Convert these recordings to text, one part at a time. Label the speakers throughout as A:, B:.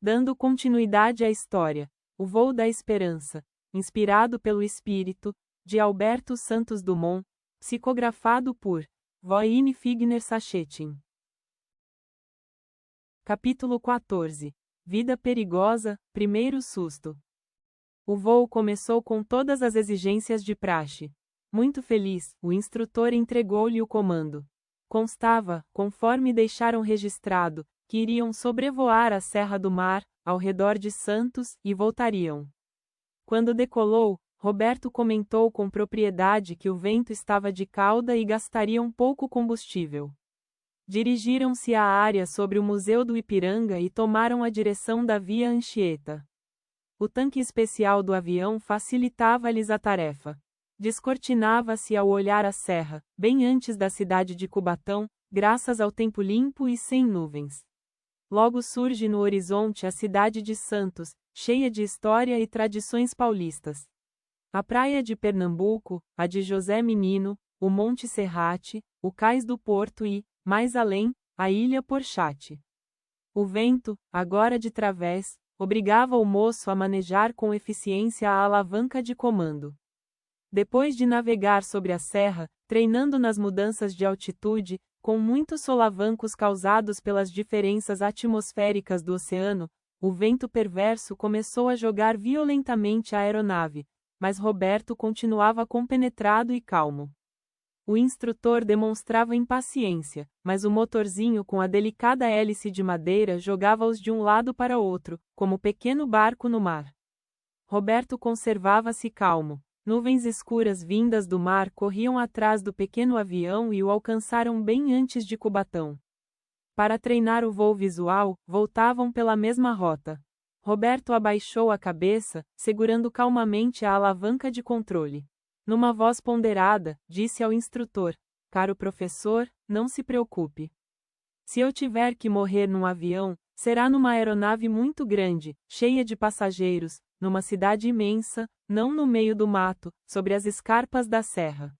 A: Dando continuidade à história, O Voo da Esperança, inspirado pelo espírito, de Alberto Santos Dumont, psicografado por Voine Figner Sacchetin. Capítulo 14. Vida perigosa, primeiro susto. O voo começou com todas as exigências de praxe. Muito feliz, o instrutor entregou-lhe o comando. Constava, conforme deixaram registrado, que iriam sobrevoar a Serra do Mar, ao redor de Santos, e voltariam. Quando decolou, Roberto comentou com propriedade que o vento estava de cauda e gastaria um pouco combustível. Dirigiram-se à área sobre o Museu do Ipiranga e tomaram a direção da Via Anchieta. O tanque especial do avião facilitava-lhes a tarefa. Descortinava-se ao olhar a serra, bem antes da cidade de Cubatão, graças ao tempo limpo e sem nuvens. Logo surge no horizonte a cidade de Santos, cheia de história e tradições paulistas. A praia de Pernambuco, a de José Menino, o Monte Serrate, o Cais do Porto e, mais além, a Ilha Porchate. O vento, agora de través, obrigava o moço a manejar com eficiência a alavanca de comando. Depois de navegar sobre a serra, treinando nas mudanças de altitude, com muitos solavancos causados pelas diferenças atmosféricas do oceano, o vento perverso começou a jogar violentamente a aeronave, mas Roberto continuava compenetrado e calmo. O instrutor demonstrava impaciência, mas o motorzinho com a delicada hélice de madeira jogava-os de um lado para outro, como pequeno barco no mar. Roberto conservava-se calmo. Nuvens escuras vindas do mar corriam atrás do pequeno avião e o alcançaram bem antes de Cubatão. Para treinar o voo visual, voltavam pela mesma rota. Roberto abaixou a cabeça, segurando calmamente a alavanca de controle. Numa voz ponderada, disse ao instrutor: "Caro professor, não se preocupe. Se eu tiver que morrer num avião, será numa aeronave muito grande, cheia de passageiros, numa cidade imensa, não no meio do mato, sobre as escarpas da serra.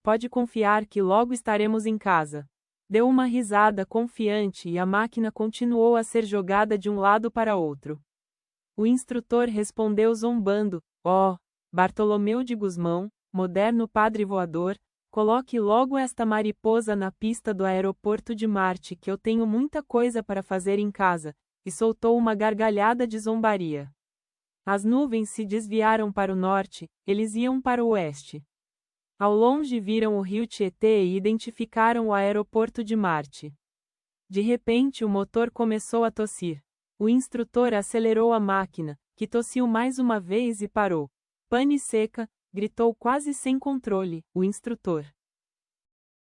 A: Pode confiar que logo estaremos em casa." Deu uma risada confiante e a máquina continuou a ser jogada de um lado para outro. O instrutor respondeu zombando: "Oh, Bartolomeu de Gusmão, moderno padre voador, coloque logo esta mariposa na pista do aeroporto de Marte que eu tenho muita coisa para fazer em casa", e soltou uma gargalhada de zombaria. As nuvens se desviaram para o norte, eles iam para o oeste. Ao longe viram o rio Tietê e identificaram o aeroporto de Marte. De repente o motor começou a tossir. O instrutor acelerou a máquina, que tossiu mais uma vez e parou. "Pane seca", gritou quase sem controle, o instrutor.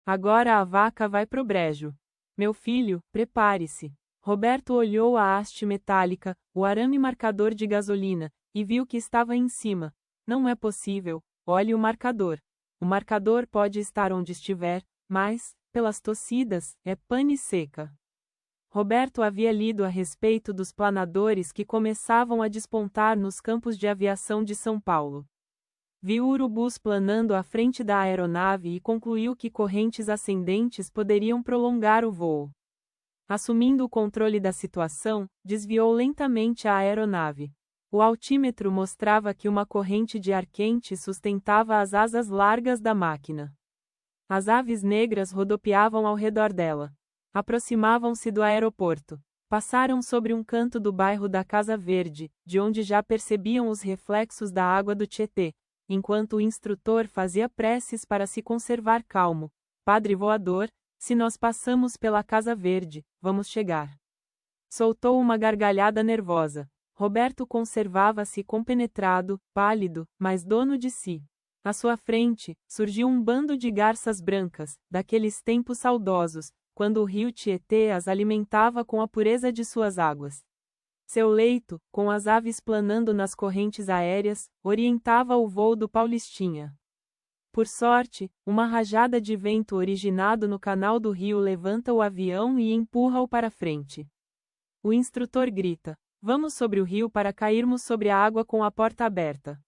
A: "Agora a vaca vai pro brejo. Meu filho, prepare-se." Roberto olhou a haste metálica, o arame marcador de gasolina, e viu que estava em cima. "Não é possível, olhe o marcador. O marcador pode estar onde estiver, mas, pelas tossidas, é pane seca." Roberto havia lido a respeito dos planadores que começavam a despontar nos campos de aviação de São Paulo. Viu urubus planando à frente da aeronave e concluiu que correntes ascendentes poderiam prolongar o voo. Assumindo o controle da situação, desviou lentamente a aeronave. O altímetro mostrava que uma corrente de ar quente sustentava as asas largas da máquina. As aves negras rodopiavam ao redor dela. Aproximavam-se do aeroporto. Passaram sobre um canto do bairro da Casa Verde, de onde já percebiam os reflexos da água do Tietê, enquanto o instrutor fazia preces para se conservar calmo. "Padre voador, se nós passamos pela Casa Verde, vamos chegar." Soltou uma gargalhada nervosa. Roberto conservava-se compenetrado, pálido, mas dono de si. À sua frente, surgiu um bando de garças brancas, daqueles tempos saudosos, quando o rio Tietê as alimentava com a pureza de suas águas. Seu leito, com as aves planando nas correntes aéreas, orientava o voo do Paulistinha. Por sorte, uma rajada de vento originado no canal do rio levanta o avião e empurra-o para frente. O instrutor grita: "Vamos sobre o rio para cairmos sobre a água com a porta aberta."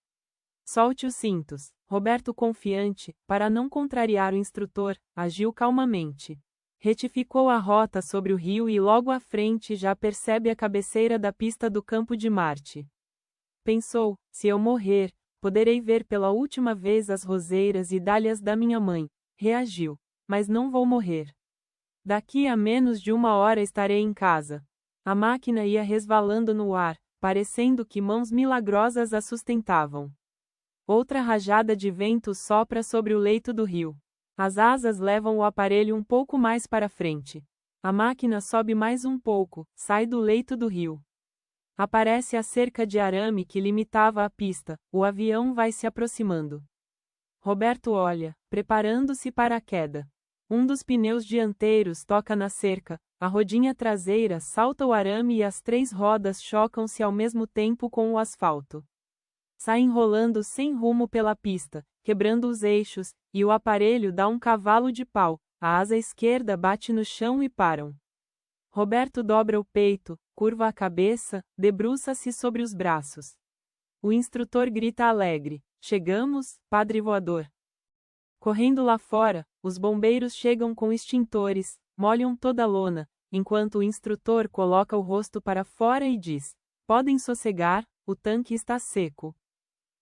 A: "Solte os cintos." Roberto, confiante, para não contrariar o instrutor, agiu calmamente. Retificou a rota sobre o rio e logo à frente já percebe a cabeceira da pista do campo de Marte. Pensou, se eu morrer, poderei ver pela última vez as roseiras e dálias da minha mãe. Reagiu. Mas não vou morrer. Daqui a menos de 1 hora estarei em casa. A máquina ia resvalando no ar, parecendo que mãos milagrosas a sustentavam. Outra rajada de vento sopra sobre o leito do rio. As asas levam o aparelho um pouco mais para frente. A máquina sobe mais um pouco, sai do leito do rio. Aparece a cerca de arame que limitava a pista, o avião vai se aproximando. Roberto olha, preparando-se para a queda. Um dos pneus dianteiros toca na cerca, a rodinha traseira salta o arame e as 3 rodas chocam-se ao mesmo tempo com o asfalto. Sai enrolando sem rumo pela pista, quebrando os eixos, e o aparelho dá um cavalo de pau, a asa esquerda bate no chão e param. Roberto dobra o peito, curva a cabeça, debruça-se sobre os braços. O instrutor grita alegre: chegamos, padre voador. Correndo lá fora, os bombeiros chegam com extintores, molham toda a lona, enquanto o instrutor coloca o rosto para fora e diz: podem sossegar, o tanque está seco.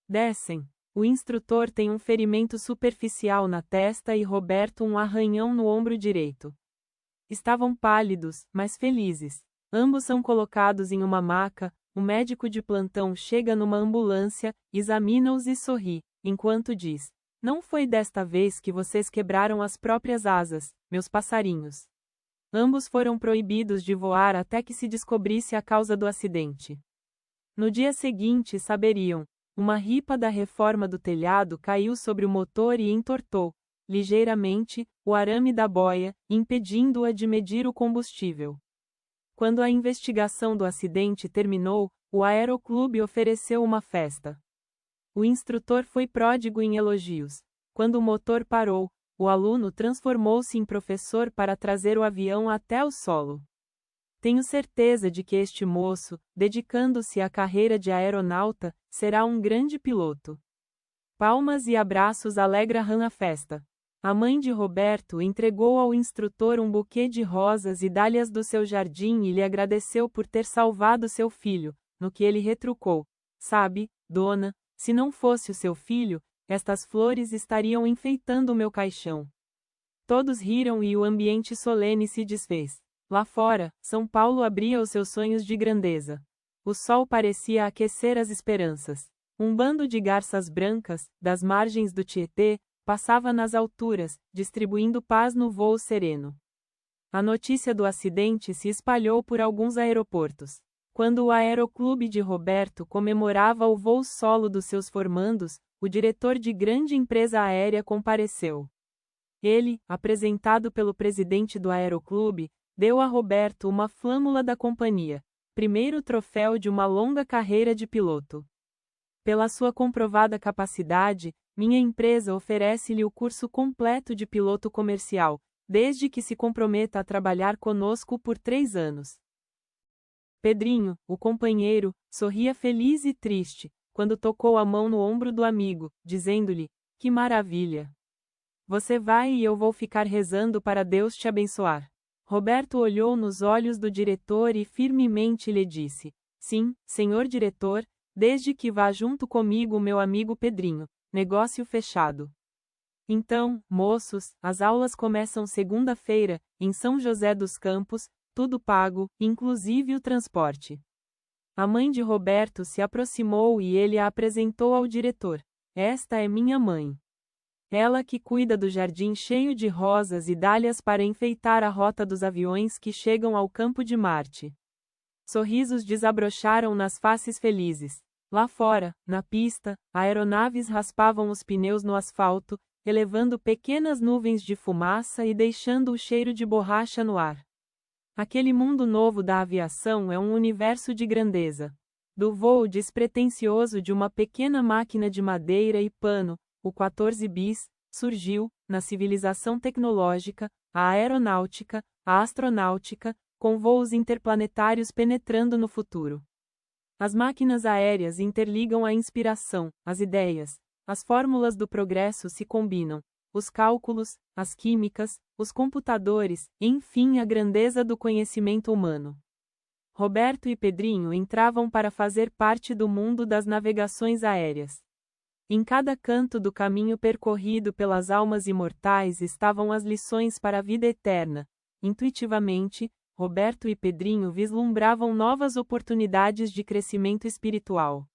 A: Descem. O instrutor tem um ferimento superficial na testa e Roberto um arranhão no ombro direito. Estavam pálidos, mas felizes. Ambos são colocados em uma maca, o médico de plantão chega numa ambulância, examina-os e sorri, enquanto diz: não foi desta vez que vocês quebraram as próprias asas, meus passarinhos. Ambos foram proibidos de voar até que se descobrisse a causa do acidente. No dia seguinte saberiam. Uma ripa da reforma do telhado caiu sobre o motor e entortou, ligeiramente, o arame da boia, impedindo-a de medir o combustível. Quando a investigação do acidente terminou, o aeroclube ofereceu uma festa. O instrutor foi pródigo em elogios. Quando o motor parou, o aluno transformou-se em professor para trazer o avião até o solo. Tenho certeza de que este moço, dedicando-se à carreira de aeronauta, será um grande piloto. Palmas e abraços alegram a festa. A mãe de Roberto entregou ao instrutor um buquê de rosas e dálias do seu jardim e lhe agradeceu por ter salvado seu filho, no que ele retrucou: sabe, dona, se não fosse o seu filho, estas flores estariam enfeitando o meu caixão. Todos riram e o ambiente solene se desfez. Lá fora, São Paulo abria os seus sonhos de grandeza. O sol parecia aquecer as esperanças. Um bando de garças brancas, das margens do Tietê, passava nas alturas, distribuindo paz no voo sereno. A notícia do acidente se espalhou por alguns aeroportos. Quando o aeroclube de Roberto comemorava o voo solo dos seus formandos, o diretor de grande empresa aérea compareceu. Ele, apresentado pelo presidente do aeroclube, deu a Roberto uma flâmula da companhia, primeiro troféu de uma longa carreira de piloto. Pela sua comprovada capacidade, minha empresa oferece-lhe o curso completo de piloto comercial, desde que se comprometa a trabalhar conosco por 3 anos. Pedrinho, o companheiro, sorria feliz e triste, quando tocou a mão no ombro do amigo, dizendo-lhe: que maravilha! Você vai e eu vou ficar rezando para Deus te abençoar. Roberto olhou nos olhos do diretor e firmemente lhe disse: sim, senhor diretor, desde que vá junto comigo o meu amigo Pedrinho, negócio fechado. Então, moços, as aulas começam segunda-feira, em São José dos Campos, tudo pago, inclusive o transporte. A mãe de Roberto se aproximou e ele a apresentou ao diretor. Esta é minha mãe. Ela que cuida do jardim cheio de rosas e dálias para enfeitar a rota dos aviões que chegam ao campo de Marte. Sorrisos desabrocharam nas faces felizes. Lá fora, na pista, aeronaves raspavam os pneus no asfalto, elevando pequenas nuvens de fumaça e deixando o cheiro de borracha no ar. Aquele mundo novo da aviação é um universo de grandeza. Do voo despretensioso de uma pequena máquina de madeira e pano, o 14 bis, surgiu, na civilização tecnológica, a aeronáutica, a astronáutica, com voos interplanetários penetrando no futuro. As máquinas aéreas interligam a inspiração, as ideias, as fórmulas do progresso se combinam, os cálculos, as químicas, os computadores, enfim, a grandeza do conhecimento humano. Roberto e Pedrinho entravam para fazer parte do mundo das navegações aéreas. Em cada canto do caminho percorrido pelas almas imortais estavam as lições para a vida eterna. Intuitivamente, Roberto e Pedrinho vislumbravam novas oportunidades de crescimento espiritual.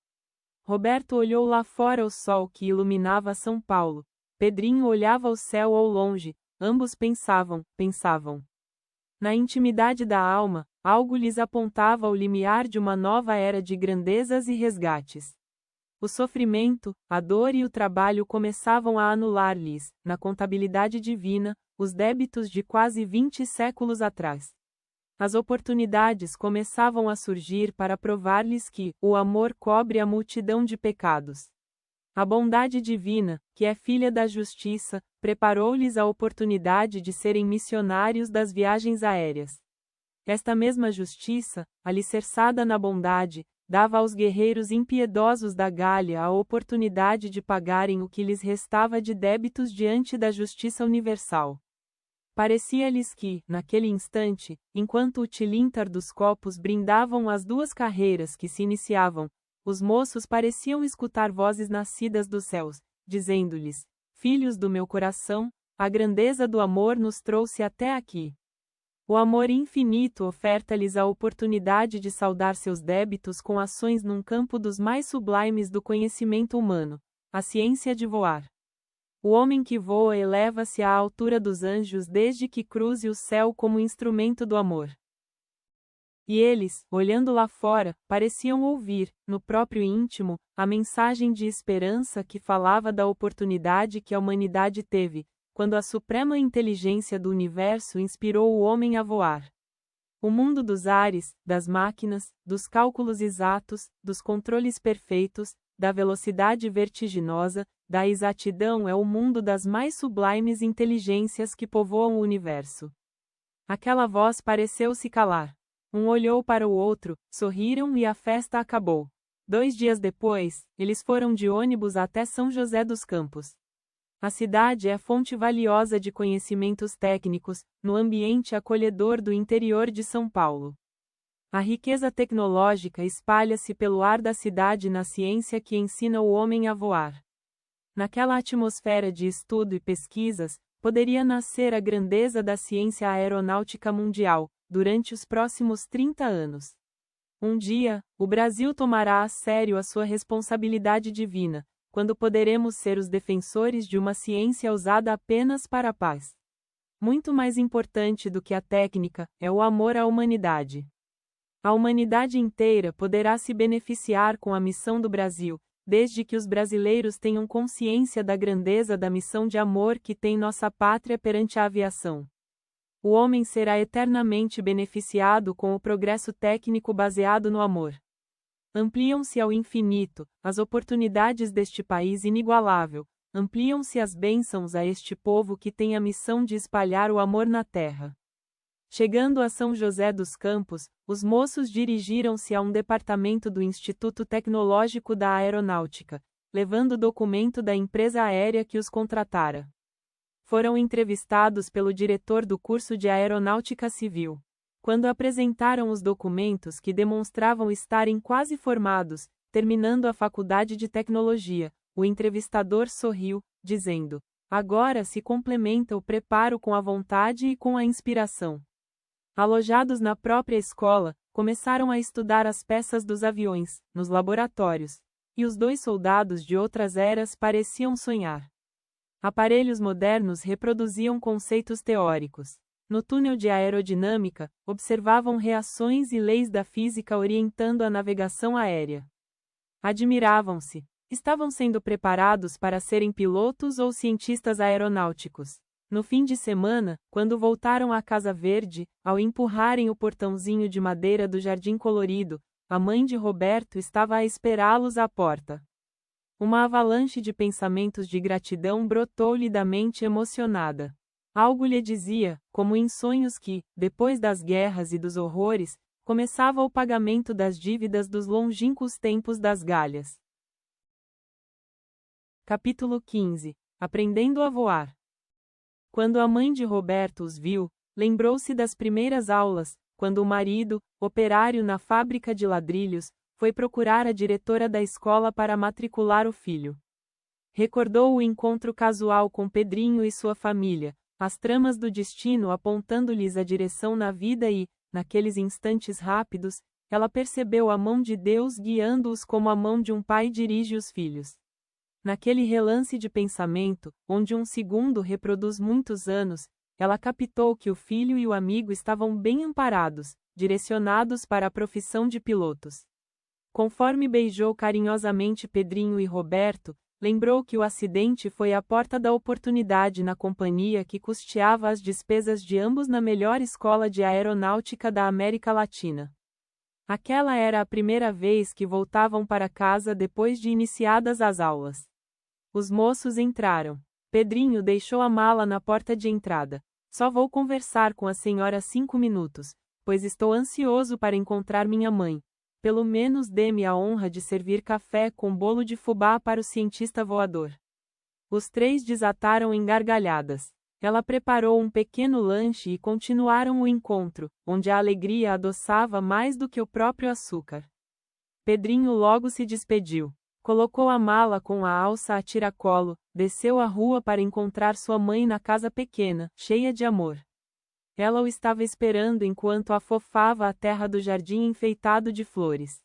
A: Roberto olhou lá fora o sol que iluminava São Paulo. Pedrinho olhava o céu ao longe, ambos pensavam. Na intimidade da alma, algo lhes apontava o limiar de uma nova era de grandezas e resgates. O sofrimento, a dor e o trabalho começavam a anular-lhes, na contabilidade divina, os débitos de quase 20 séculos atrás. As oportunidades começavam a surgir para provar-lhes que o amor cobre a multidão de pecados. A bondade divina, que é filha da justiça, preparou-lhes a oportunidade de serem missionários das viagens aéreas. Esta mesma justiça, alicerçada na bondade, dava aos guerreiros impiedosos da Gália a oportunidade de pagarem o que lhes restava de débitos diante da justiça universal. Parecia-lhes que, naquele instante, enquanto o tilintar dos copos brindavam as duas carreiras que se iniciavam, os moços pareciam escutar vozes nascidas dos céus, dizendo-lhes: filhos do meu coração, a grandeza do amor nos trouxe até aqui. O amor infinito oferta-lhes a oportunidade de saldar seus débitos com ações num campo dos mais sublimes do conhecimento humano, a ciência de voar. O homem que voa eleva-se à altura dos anjos desde que cruze o céu como instrumento do amor. E eles, olhando lá fora, pareciam ouvir, no próprio íntimo, a mensagem de esperança que falava da oportunidade que a humanidade teve, quando a suprema inteligência do universo inspirou o homem a voar. O mundo dos ares, das máquinas, dos cálculos exatos, dos controles perfeitos, da velocidade vertiginosa, da exatidão é o mundo das mais sublimes inteligências que povoam o universo. Aquela voz pareceu se calar. Um olhou para o outro, sorriram e a festa acabou. 2 dias depois, eles foram de ônibus até São José dos Campos. A cidade é fonte valiosa de conhecimentos técnicos, no ambiente acolhedor do interior de São Paulo. A riqueza tecnológica espalha-se pelo ar da cidade na ciência que ensina o homem a voar. Naquela atmosfera de estudo e pesquisas, poderia nascer a grandeza da ciência aeronáutica mundial, durante os próximos 30 anos. Um dia, o Brasil tomará a sério a sua responsabilidade divina, quando poderemos ser os defensores de uma ciência usada apenas para a paz. Muito mais importante do que a técnica, é o amor à humanidade. A humanidade inteira poderá se beneficiar com a missão do Brasil, desde que os brasileiros tenham consciência da grandeza da missão de amor que tem nossa pátria perante a aviação. O homem será eternamente beneficiado com o progresso técnico baseado no amor. Ampliam-se ao infinito as oportunidades deste país inigualável, ampliam-se as bênçãos a este povo que tem a missão de espalhar o amor na terra. Chegando a São José dos Campos, os moços dirigiram-se a um departamento do Instituto Tecnológico da Aeronáutica, levando o documento da empresa aérea que os contratara. Foram entrevistados pelo diretor do curso de Aeronáutica Civil. Quando apresentaram os documentos que demonstravam estarem quase formados, terminando a faculdade de tecnologia, o entrevistador sorriu, dizendo: agora se complementa o preparo com a vontade e com a inspiração. Alojados na própria escola, começaram a estudar as peças dos aviões, nos laboratórios, e os 2 soldados de outras eras pareciam sonhar. Aparelhos modernos reproduziam conceitos teóricos. No túnel de aerodinâmica, observavam reações e leis da física orientando a navegação aérea. Admiravam-se. Estavam sendo preparados para serem pilotos ou cientistas aeronáuticos. No fim de semana, quando voltaram à Casa Verde, ao empurrarem o portãozinho de madeira do Jardim Colorido, a mãe de Roberto estava a esperá-los à porta. Uma avalanche de pensamentos de gratidão brotou-lhe da mente emocionada. Algo lhe dizia, como em sonhos que, depois das guerras e dos horrores, começava o pagamento das dívidas dos longínquos tempos das galhas. Capítulo 15. Aprendendo a voar. Quando a mãe de Roberto os viu, lembrou-se das primeiras aulas, quando o marido, operário na fábrica de ladrilhos, foi procurar a diretora da escola para matricular o filho. Recordou o encontro casual com Pedrinho e sua família, as tramas do destino apontando-lhes a direção na vida e, naqueles instantes rápidos, ela percebeu a mão de Deus guiando-os como a mão de um pai dirige os filhos. Naquele relance de pensamento, onde um segundo reproduz muitos anos, ela captou que o filho e o amigo estavam bem amparados, direcionados para a profissão de pilotos. Conforme beijou carinhosamente Pedrinho e Roberto, lembrou que o acidente foi a porta da oportunidade na companhia que custeava as despesas de ambos na melhor escola de aeronáutica da América Latina. Aquela era a primeira vez que voltavam para casa depois de iniciadas as aulas. Os moços entraram. Pedrinho deixou a mala na porta de entrada. Só vou conversar com a senhora 5 minutos, pois estou ansioso para encontrar minha mãe. Pelo menos dê-me a honra de servir café com bolo de fubá para o cientista voador. Os três desataram em gargalhadas. Ela preparou um pequeno lanche e continuaram o encontro, onde a alegria adoçava mais do que o próprio açúcar. Pedrinho logo se despediu. Colocou a mala com a alça a tiracolo, desceu a rua para encontrar sua mãe na casa pequena, cheia de amor. Ela o estava esperando enquanto afofava a terra do jardim enfeitado de flores.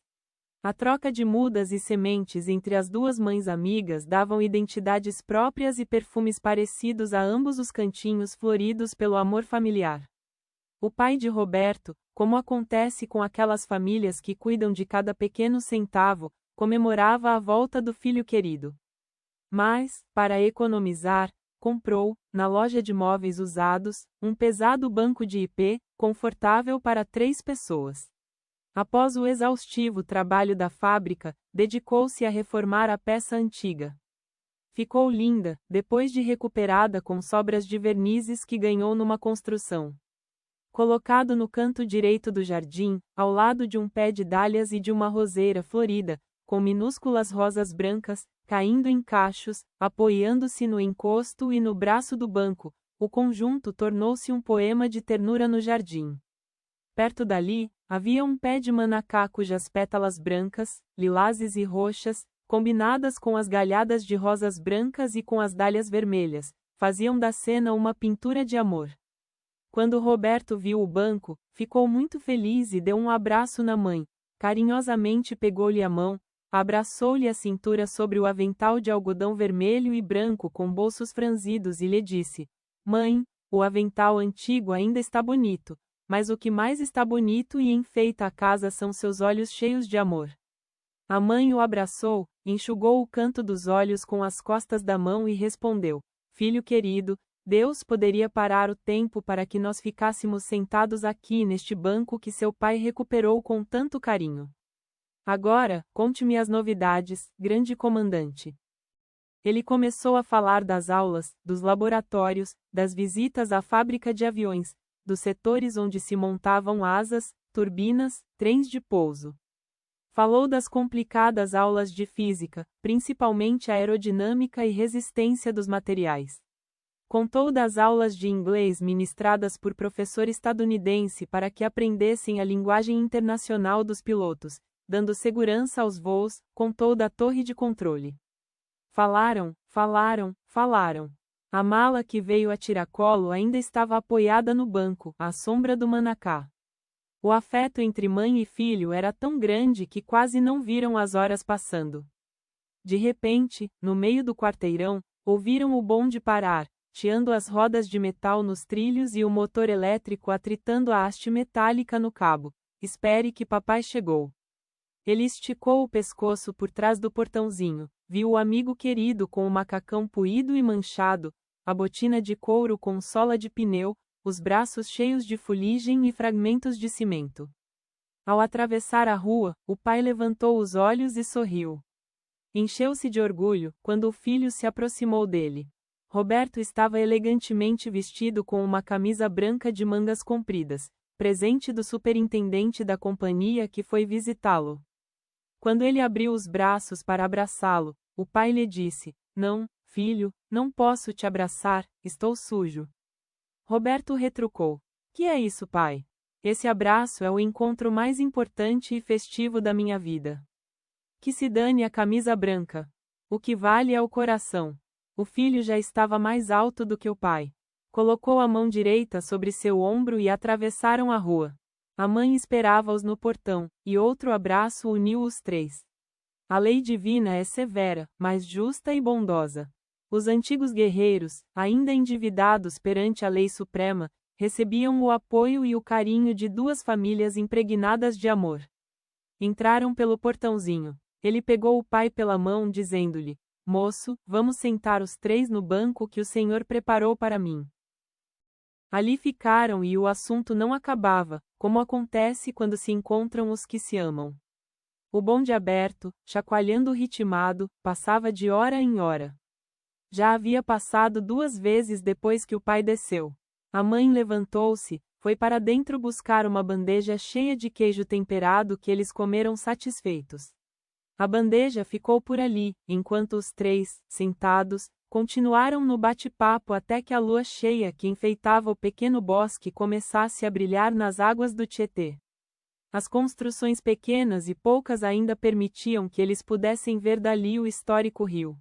A: A troca de mudas e sementes entre as duas mães amigas davam identidades próprias e perfumes parecidos a ambos os cantinhos floridos pelo amor familiar. O pai de Roberto, como acontece com aquelas famílias que cuidam de cada pequeno centavo, comemorava a volta do filho querido. Mas, para economizar, comprou, na loja de móveis usados, um pesado banco de ipê, confortável para 3 pessoas. Após o exaustivo trabalho da fábrica, dedicou-se a reformar a peça antiga. Ficou linda, depois de recuperada com sobras de vernizes que ganhou numa construção. Colocado no canto direito do jardim, ao lado de um pé de dálias e de uma roseira florida, com minúsculas rosas brancas, caindo em cachos, apoiando-se no encosto e no braço do banco, o conjunto tornou-se um poema de ternura no jardim. Perto dali, havia um pé de manacá cujas pétalas brancas, lilazes e roxas, combinadas com as galhadas de rosas brancas e com as dálias vermelhas, faziam da cena uma pintura de amor. Quando Roberto viu o banco, ficou muito feliz e deu um abraço na mãe, carinhosamente pegou-lhe a mão, abraçou-lhe a cintura sobre o avental de algodão vermelho e branco com bolsos franzidos e lhe disse: Mãe, o avental antigo ainda está bonito, mas o que mais está bonito e enfeita a casa são seus olhos cheios de amor. A mãe o abraçou, enxugou o canto dos olhos com as costas da mão e respondeu: Filho querido, Deus poderia parar o tempo para que nós ficássemos sentados aqui neste banco que seu pai recuperou com tanto carinho. Agora, conte-me as novidades, grande comandante. Ele começou a falar das aulas, dos laboratórios, das visitas à fábrica de aviões, dos setores onde se montavam asas, turbinas, trens de pouso. Falou das complicadas aulas de física, principalmente aerodinâmica e resistência dos materiais. Contou das aulas de inglês ministradas por professor estadunidense para que aprendessem a linguagem internacional dos pilotos, dando segurança aos voos, contou da torre de controle. Falaram, falaram, falaram. A mala que veio a tiracolo ainda estava apoiada no banco, à sombra do manacá. O afeto entre mãe e filho era tão grande que quase não viram as horas passando. De repente, no meio do quarteirão, ouviram o bonde parar, chiando as rodas de metal nos trilhos e o motor elétrico atritando a haste metálica no cabo. Espere que papai chegou. Ele esticou o pescoço por trás do portãozinho, viu o amigo querido com o macacão puído e manchado, a botina de couro com sola de pneu, os braços cheios de fuligem e fragmentos de cimento. Ao atravessar a rua, o pai levantou os olhos e sorriu. Encheu-se de orgulho quando o filho se aproximou dele. Roberto estava elegantemente vestido com uma camisa branca de mangas compridas, presente do superintendente da companhia que foi visitá-lo. Quando ele abriu os braços para abraçá-lo, o pai lhe disse: Não, filho, não posso te abraçar, estou sujo. Roberto retrucou. Que é isso, pai? Esse abraço é o encontro mais importante e festivo da minha vida. Que se dane a camisa branca. O que vale é o coração. O filho já estava mais alto do que o pai. Colocou a mão direita sobre seu ombro e atravessaram a rua. A mãe esperava-os no portão, e outro abraço uniu os três. A lei divina é severa, mas justa e bondosa. Os antigos guerreiros, ainda endividados perante a lei suprema, recebiam o apoio e o carinho de duas famílias impregnadas de amor. Entraram pelo portãozinho. Ele pegou o pai pela mão, dizendo-lhe: Moço, vamos sentar os três no banco que o Senhor preparou para mim. Ali ficaram e o assunto não acabava, como acontece quando se encontram os que se amam. O bonde aberto, chacoalhando ritmado, passava de hora em hora. Já havia passado 2 vezes depois que o pai desceu. A mãe levantou-se, foi para dentro buscar uma bandeja cheia de queijo temperado que eles comeram satisfeitos. A bandeja ficou por ali, enquanto os três, sentados, continuaram no bate-papo até que a lua cheia que enfeitava o pequeno bosque começasse a brilhar nas águas do Tietê. As construções pequenas e poucas ainda permitiam que eles pudessem ver dali o histórico rio.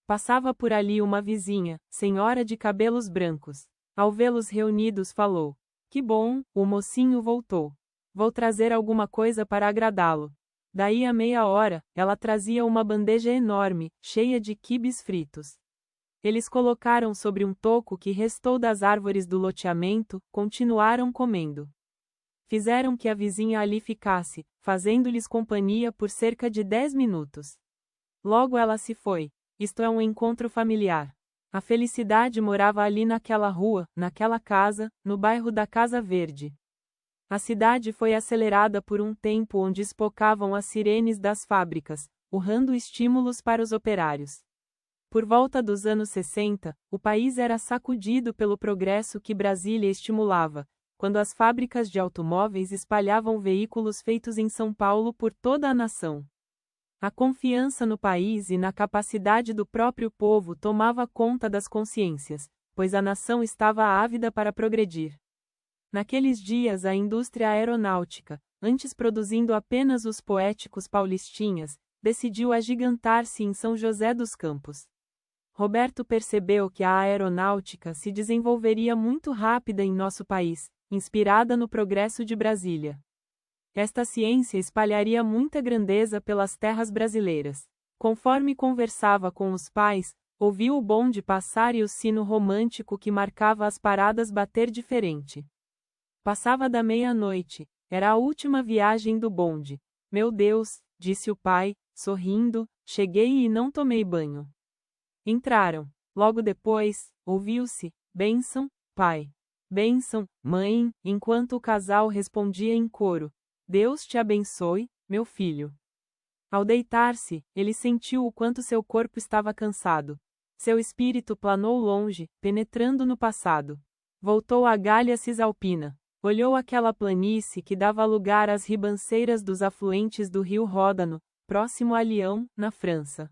A: Passava por ali uma vizinha, senhora de cabelos brancos. Ao vê-los reunidos falou: Que bom, o mocinho voltou. Vou trazer alguma coisa para agradá-lo. Daí a meia hora, ela trazia uma bandeja enorme, cheia de quibes fritos. Eles colocaram sobre um toco que restou das árvores do loteamento, continuaram comendo. Fizeram que a vizinha ali ficasse, fazendo-lhes companhia por cerca de 10 minutos. Logo ela se foi. Isto é um encontro familiar. A felicidade morava ali naquela rua, naquela casa, no bairro da Casa Verde. A cidade foi acelerada por um tempo onde espocavam as sirenes das fábricas, urrando estímulos para os operários. Por volta dos anos 60, o país era sacudido pelo progresso que Brasília estimulava, quando as fábricas de automóveis espalhavam veículos feitos em São Paulo por toda a nação. A confiança no país e na capacidade do próprio povo tomava conta das consciências, pois a nação estava ávida para progredir. Naqueles dias a indústria aeronáutica, antes produzindo apenas os poéticos paulistinhas, decidiu agigantar-se em São José dos Campos. Roberto percebeu que a aeronáutica se desenvolveria muito rápida em nosso país, inspirada no progresso de Brasília. Esta ciência espalharia muita grandeza pelas terras brasileiras. Conforme conversava com os pais, ouviu o bonde passar e o sino romântico que marcava as paradas bater diferente. Passava da meia-noite, era a última viagem do bonde. Meu Deus, disse o pai, sorrindo, cheguei e não tomei banho. Entraram. Logo depois, ouviu-se, bênção, pai. Bênção, mãe, enquanto o casal respondia em coro. Deus te abençoe, meu filho. Ao deitar-se, ele sentiu o quanto seu corpo estava cansado. Seu espírito planou longe, penetrando no passado. Voltou à Gália Cisalpina. Olhou aquela planície que dava lugar às ribanceiras dos afluentes do rio Ródano, próximo a Lyon, na França.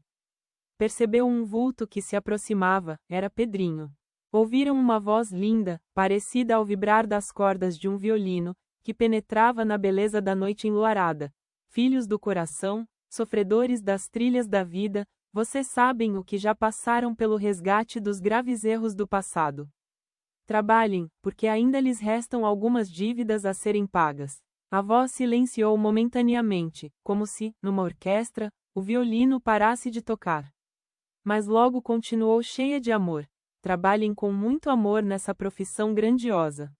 A: Percebeu um vulto que se aproximava, era Pedrinho. Ouviram uma voz linda, parecida ao vibrar das cordas de um violino, que penetrava na beleza da noite enluarada. Filhos do coração, sofredores das trilhas da vida, vocês sabem o que já passaram pelo resgate dos graves erros do passado. Trabalhem, porque ainda lhes restam algumas dívidas a serem pagas. A voz silenciou momentaneamente, como se, numa orquestra, o violino parasse de tocar. Mas logo continuou cheia de amor. Trabalhem com muito amor nessa profissão grandiosa.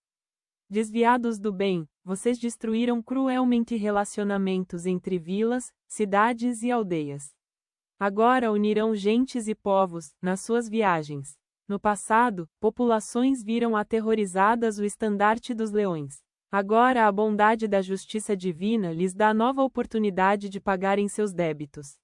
A: Desviados do bem, vocês destruíram cruelmente relacionamentos entre vilas, cidades e aldeias. Agora unirão gentes e povos, nas suas viagens. No passado, populações viram aterrorizadas o estandarte dos leões. Agora a bondade da justiça divina lhes dá nova oportunidade de pagarem seus débitos.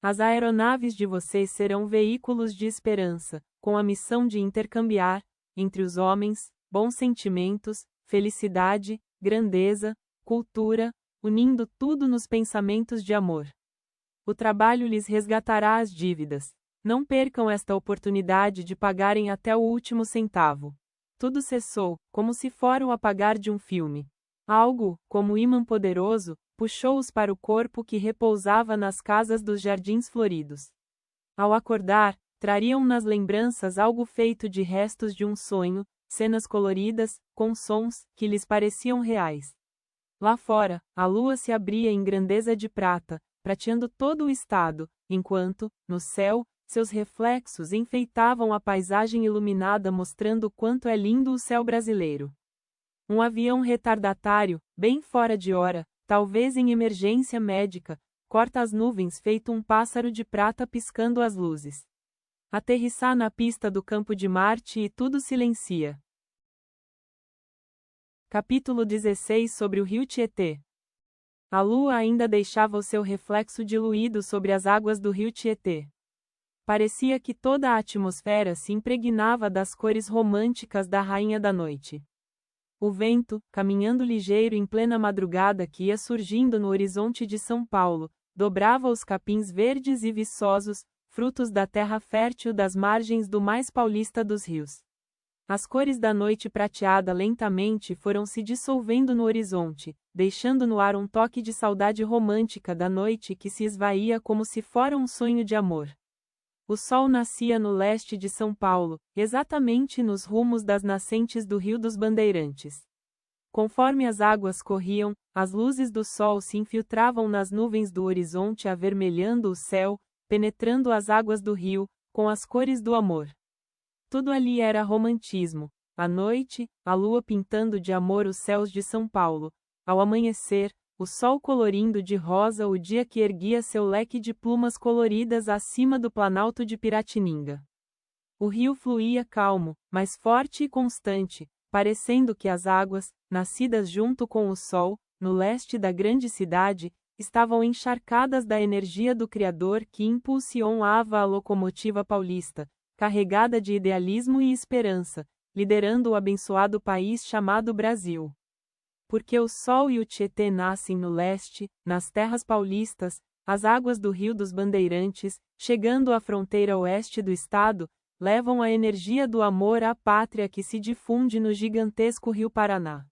A: As aeronaves de vocês serão veículos de esperança, com a missão de intercambiar, entre os homens, bons sentimentos, felicidade, grandeza, cultura, unindo tudo nos pensamentos de amor. O trabalho lhes resgatará as dívidas. Não percam esta oportunidade de pagarem até o último centavo. tudo cessou, como se fora o apagar de um filme. Algo, como ímã poderoso, puxou-os para o corpo que repousava nas casas dos jardins floridos. Ao acordar, trariam nas lembranças algo feito de restos de um sonho, cenas coloridas, com sons que lhes pareciam reais. Lá fora, a lua se abria em grandeza de prata, prateando todo o estado, enquanto, no céu, seus reflexos enfeitavam a paisagem iluminada mostrando quanto é lindo o céu brasileiro. Um avião retardatário, bem fora de hora, talvez em emergência médica, corta as nuvens feito um pássaro de prata piscando as luzes. Aterrissar na pista do campo de Marte e tudo silencia. Capítulo 16 sobre o rio Tietê. A lua ainda deixava o seu reflexo diluído sobre as águas do rio Tietê. Parecia que toda a atmosfera se impregnava das cores românticas da Rainha da Noite. O vento, caminhando ligeiro em plena madrugada que ia surgindo no horizonte de São Paulo, dobrava os capins verdes e viçosos, frutos da terra fértil das margens do mais paulista dos rios. As cores da noite prateada lentamente foram se dissolvendo no horizonte, deixando no ar um toque de saudade romântica da noite que se esvaía como se fora um sonho de amor. O sol nascia no leste de São Paulo, exatamente nos rumos das nascentes do Rio dos Bandeirantes. Conforme as águas corriam, as luzes do sol se infiltravam nas nuvens do horizonte avermelhando o céu, penetrando as águas do rio, com as cores do amor. Tudo ali era romantismo. À noite, a lua pintando de amor os céus de São Paulo. Ao amanhecer, o sol colorindo de rosa o dia que erguia seu leque de plumas coloridas acima do planalto de Piratininga. O rio fluía calmo, mas forte e constante, parecendo que as águas, nascidas junto com o sol, no leste da grande cidade, estavam encharcadas da energia do Criador que impulsionava a locomotiva paulista, carregada de idealismo e esperança, liderando o abençoado país chamado Brasil. Porque o Sol e o Tietê nascem no leste, nas terras paulistas, as águas do Rio dos Bandeirantes, chegando à fronteira oeste do estado, levam a energia do amor à pátria que se difunde no gigantesco Rio Paraná.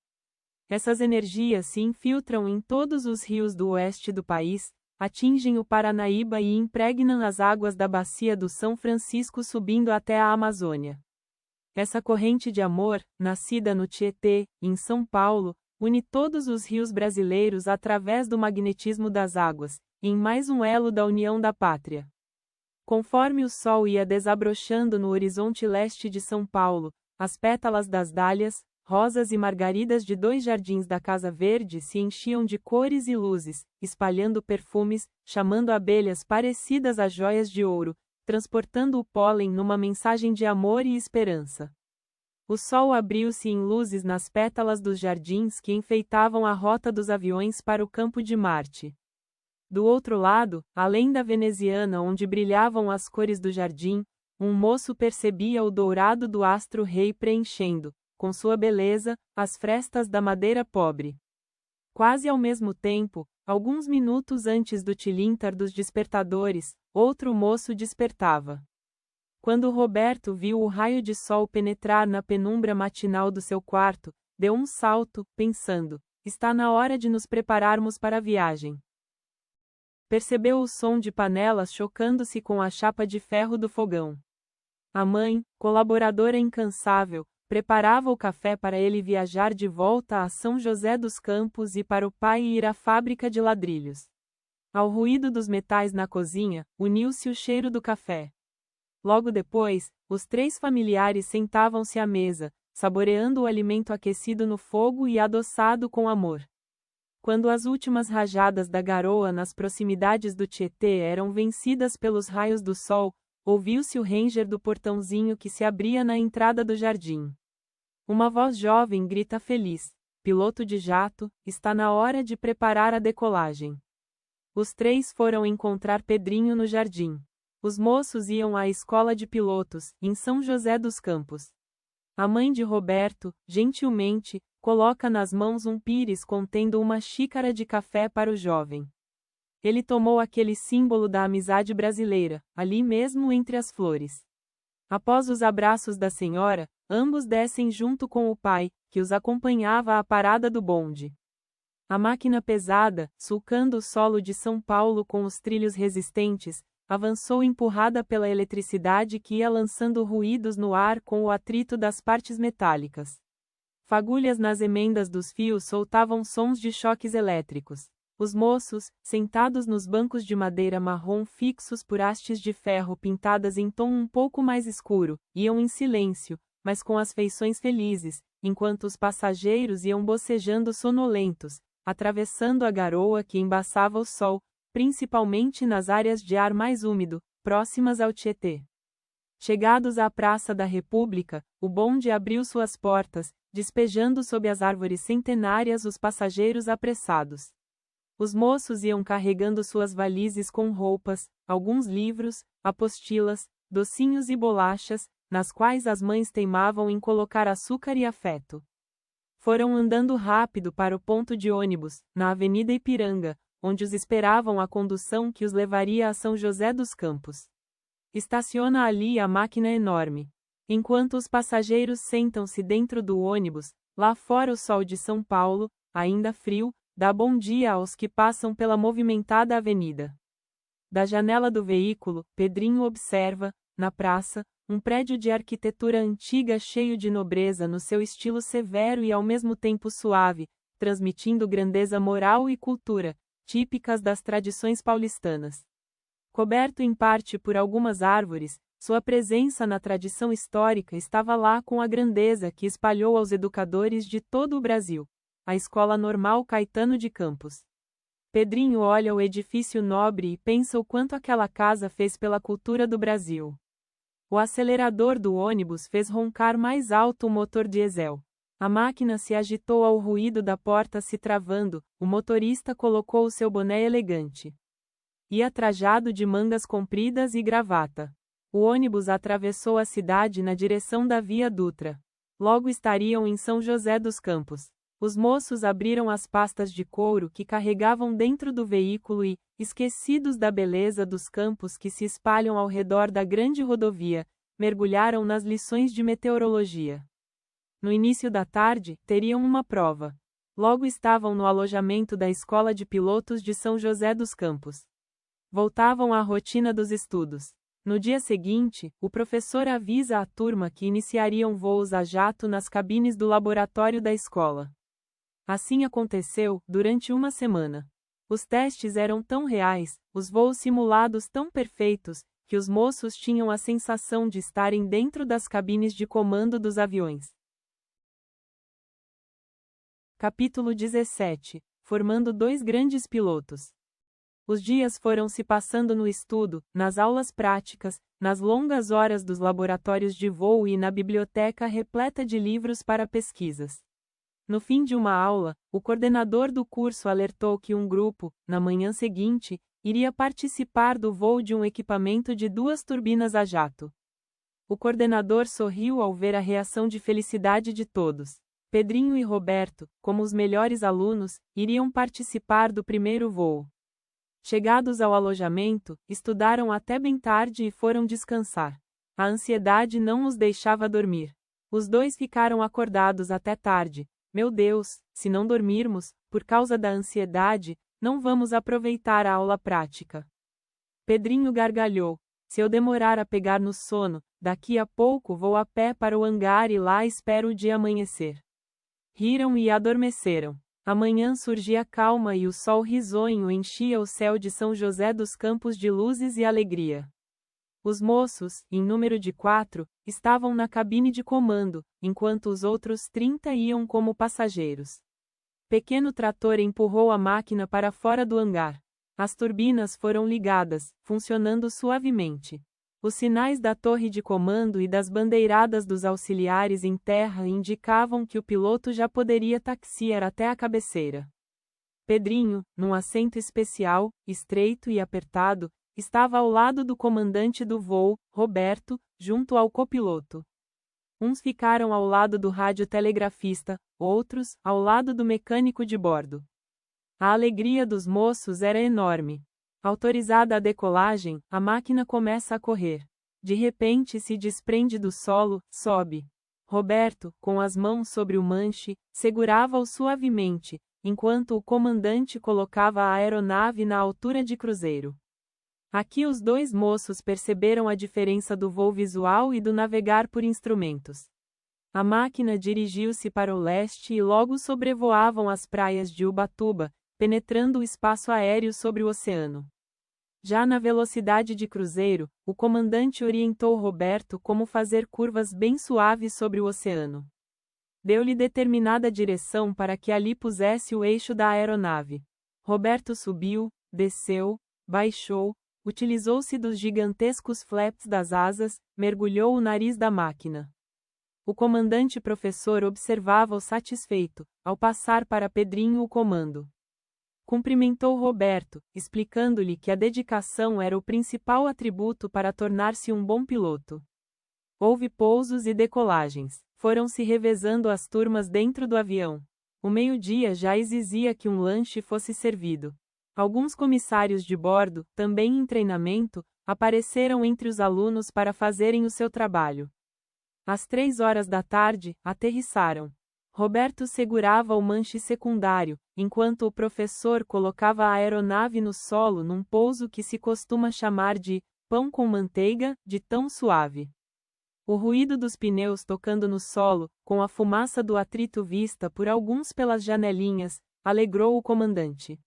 A: Essas energias se infiltram em todos os rios do oeste do país, atingem o Paranaíba e impregnam as águas da bacia do São Francisco subindo até a Amazônia. Essa corrente de amor, nascida no Tietê, em São Paulo, une todos os rios brasileiros através do magnetismo das águas, em mais um elo da união da pátria. Conforme o sol ia desabrochando no horizonte leste de São Paulo, as pétalas das dálias, rosas e margaridas de 2 jardins da Casa Verde se enchiam de cores e luzes, espalhando perfumes, chamando abelhas parecidas a joias de ouro, transportando o pólen numa mensagem de amor e esperança. O sol abriu-se em luzes nas pétalas dos jardins que enfeitavam a rota dos aviões para o campo de Marte. Do outro lado, além da veneziana onde brilhavam as cores do jardim, um moço percebia o dourado do astro-rei preenchendo, com sua beleza, as frestas da madeira pobre. Quase ao mesmo tempo, alguns minutos antes do tilintar dos despertadores, outro moço despertava. Quando Roberto viu o raio de sol penetrar na penumbra matinal do seu quarto, deu um salto, pensando: está na hora de nos prepararmos para a viagem. Percebeu o som de panelas chocando-se com a chapa de ferro do fogão. A mãe, colaboradora incansável, preparava o café para ele viajar de volta a São José dos Campos e para o pai ir à fábrica de ladrilhos. Ao ruído dos metais na cozinha, uniu-se o cheiro do café. Logo depois, os 3 familiares sentavam-se à mesa, saboreando o alimento aquecido no fogo e adoçado com amor. Quando as últimas rajadas da garoa nas proximidades do Tietê eram vencidas pelos raios do sol, ouviu-se o ranger do portãozinho que se abria na entrada do jardim. Uma voz jovem grita feliz: piloto de jato, está na hora de preparar a decolagem. Os 3 foram encontrar Pedrinho no jardim. Os moços iam à escola de pilotos, em São José dos Campos. A mãe de Roberto, gentilmente, coloca nas mãos um pires contendo uma xícara de café para o jovem. Ele tomou aquele símbolo da amizade brasileira, ali mesmo entre as flores. Após os abraços da senhora, ambos descem junto com o pai, que os acompanhava à parada do bonde. A máquina pesada, sulcando o solo de São Paulo com os trilhos resistentes, avançou empurrada pela eletricidade que ia lançando ruídos no ar com o atrito das partes metálicas. Fagulhas nas emendas dos fios soltavam sons de choques elétricos. Os moços, sentados nos bancos de madeira marrom fixos por hastes de ferro pintadas em tom um pouco mais escuro, iam em silêncio, mas com as feições felizes, enquanto os passageiros iam bocejando sonolentos, atravessando a garoa que embaçava o sol, principalmente nas áreas de ar mais úmido, próximas ao Tietê. Chegados à Praça da República, o bonde abriu suas portas, despejando sob as árvores centenárias os passageiros apressados. Os moços iam carregando suas valizes com roupas, alguns livros, apostilas, docinhos e bolachas, nas quais as mães teimavam em colocar açúcar e afeto. Foram andando rápido para o ponto de ônibus, na Avenida Ipiranga, onde os esperavam a condução que os levaria a São José dos Campos. Estaciona ali a máquina enorme. Enquanto os passageiros sentam-se dentro do ônibus, lá fora o sol de São Paulo, ainda frio, dá bom dia aos que passam pela movimentada avenida. Da janela do veículo, Pedrinho observa, na praça, um prédio de arquitetura antiga cheio de nobreza no seu estilo severo e ao mesmo tempo suave, transmitindo grandeza moral e cultura, típicas das tradições paulistanas. Coberto em parte por algumas árvores, sua presença na tradição histórica estava lá com a grandeza que espalhou aos educadores de todo o Brasil, a Escola Normal Caetano de Campos. Pedrinho olha o edifício nobre e pensa o quanto aquela casa fez pela cultura do Brasil. O acelerador do ônibus fez roncar mais alto o motor diesel. A máquina se agitou ao ruído da porta se travando, o motorista colocou o seu boné elegante. Ia trajado de mangas compridas e gravata. O ônibus atravessou a cidade na direção da Via Dutra. Logo estariam em São José dos Campos. Os moços abriram as pastas de couro que carregavam dentro do veículo e, esquecidos da beleza dos campos que se espalham ao redor da grande rodovia, mergulharam nas lições de meteorologia. No início da tarde, teriam uma prova. Logo estavam no alojamento da Escola de Pilotos de São José dos Campos. Voltavam à rotina dos estudos. No dia seguinte, o professor avisa à turma que iniciariam voos a jato nas cabines do laboratório da escola. Assim aconteceu, durante uma semana. Os testes eram tão reais, os voos simulados tão perfeitos, que os moços tinham a sensação de estarem dentro das cabines de comando dos aviões. Capítulo 17. Formando dois grandes pilotos. Os dias foram se passando no estudo, nas aulas práticas, nas longas horas dos laboratórios de voo e na biblioteca repleta de livros para pesquisas. No fim de uma aula, o coordenador do curso alertou que um grupo, na manhã seguinte, iria participar do voo de um equipamento de 2 turbinas a jato. O coordenador sorriu ao ver a reação de felicidade de todos. Pedrinho e Roberto, como os melhores alunos, iriam participar do primeiro voo. Chegados ao alojamento, estudaram até bem tarde e foram descansar. A ansiedade não os deixava dormir. Os dois ficaram acordados até tarde. Meu Deus, se não dormirmos, por causa da ansiedade, não vamos aproveitar a aula prática. Pedrinho gargalhou. Se eu demorar a pegar no sono, daqui a pouco vou a pé para o hangar e lá espero o dia amanhecer. Riram e adormeceram. Amanhã surgia calma e o sol risonho enchia o céu de São José dos Campos de luzes e alegria. Os moços, em número de 4, estavam na cabine de comando, enquanto os outros 30 iam como passageiros. Pequeno trator empurrou a máquina para fora do hangar. As turbinas foram ligadas, funcionando suavemente. Os sinais da torre de comando e das bandeiradas dos auxiliares em terra indicavam que o piloto já poderia taxiar até a cabeceira. Pedrinho, num assento especial, estreito e apertado, estava ao lado do comandante do voo, Roberto, junto ao copiloto. Uns ficaram ao lado do radiotelegrafista, outros, ao lado do mecânico de bordo. A alegria dos moços era enorme. Autorizada a decolagem, a máquina começa a correr. De repente se desprende do solo, sobe. Roberto, com as mãos sobre o manche, segurava-o suavemente, enquanto o comandante colocava a aeronave na altura de cruzeiro. Aqui os dois moços perceberam a diferença do voo visual e do navegar por instrumentos. A máquina dirigiu-se para o leste e logo sobrevoavam as praias de Ubatuba, penetrando o espaço aéreo sobre o oceano. Já na velocidade de cruzeiro, o comandante orientou Roberto como fazer curvas bem suaves sobre o oceano. Deu-lhe determinada direção para que ali pusesse o eixo da aeronave. Roberto subiu, desceu, baixou, utilizou-se dos gigantescos flaps das asas, mergulhou o nariz da máquina. O comandante professor observava-o satisfeito, ao passar para Pedrinho o comando. Cumprimentou Roberto, explicando-lhe que a dedicação era o principal atributo para tornar-se um bom piloto. Houve pousos e decolagens, foram se revezando as turmas dentro do avião. O meio-dia já exigia que um lanche fosse servido. Alguns comissários de bordo, também em treinamento, apareceram entre os alunos para fazerem o seu trabalho. Às 3 horas da tarde, aterrissaram. Roberto segurava o manche secundário, enquanto o professor colocava a aeronave no solo num pouso que se costuma chamar de pão com manteiga, de tão suave. O ruído dos pneus tocando no solo, com a fumaça do atrito vista por alguns pelas janelinhas, alegrou o comandante.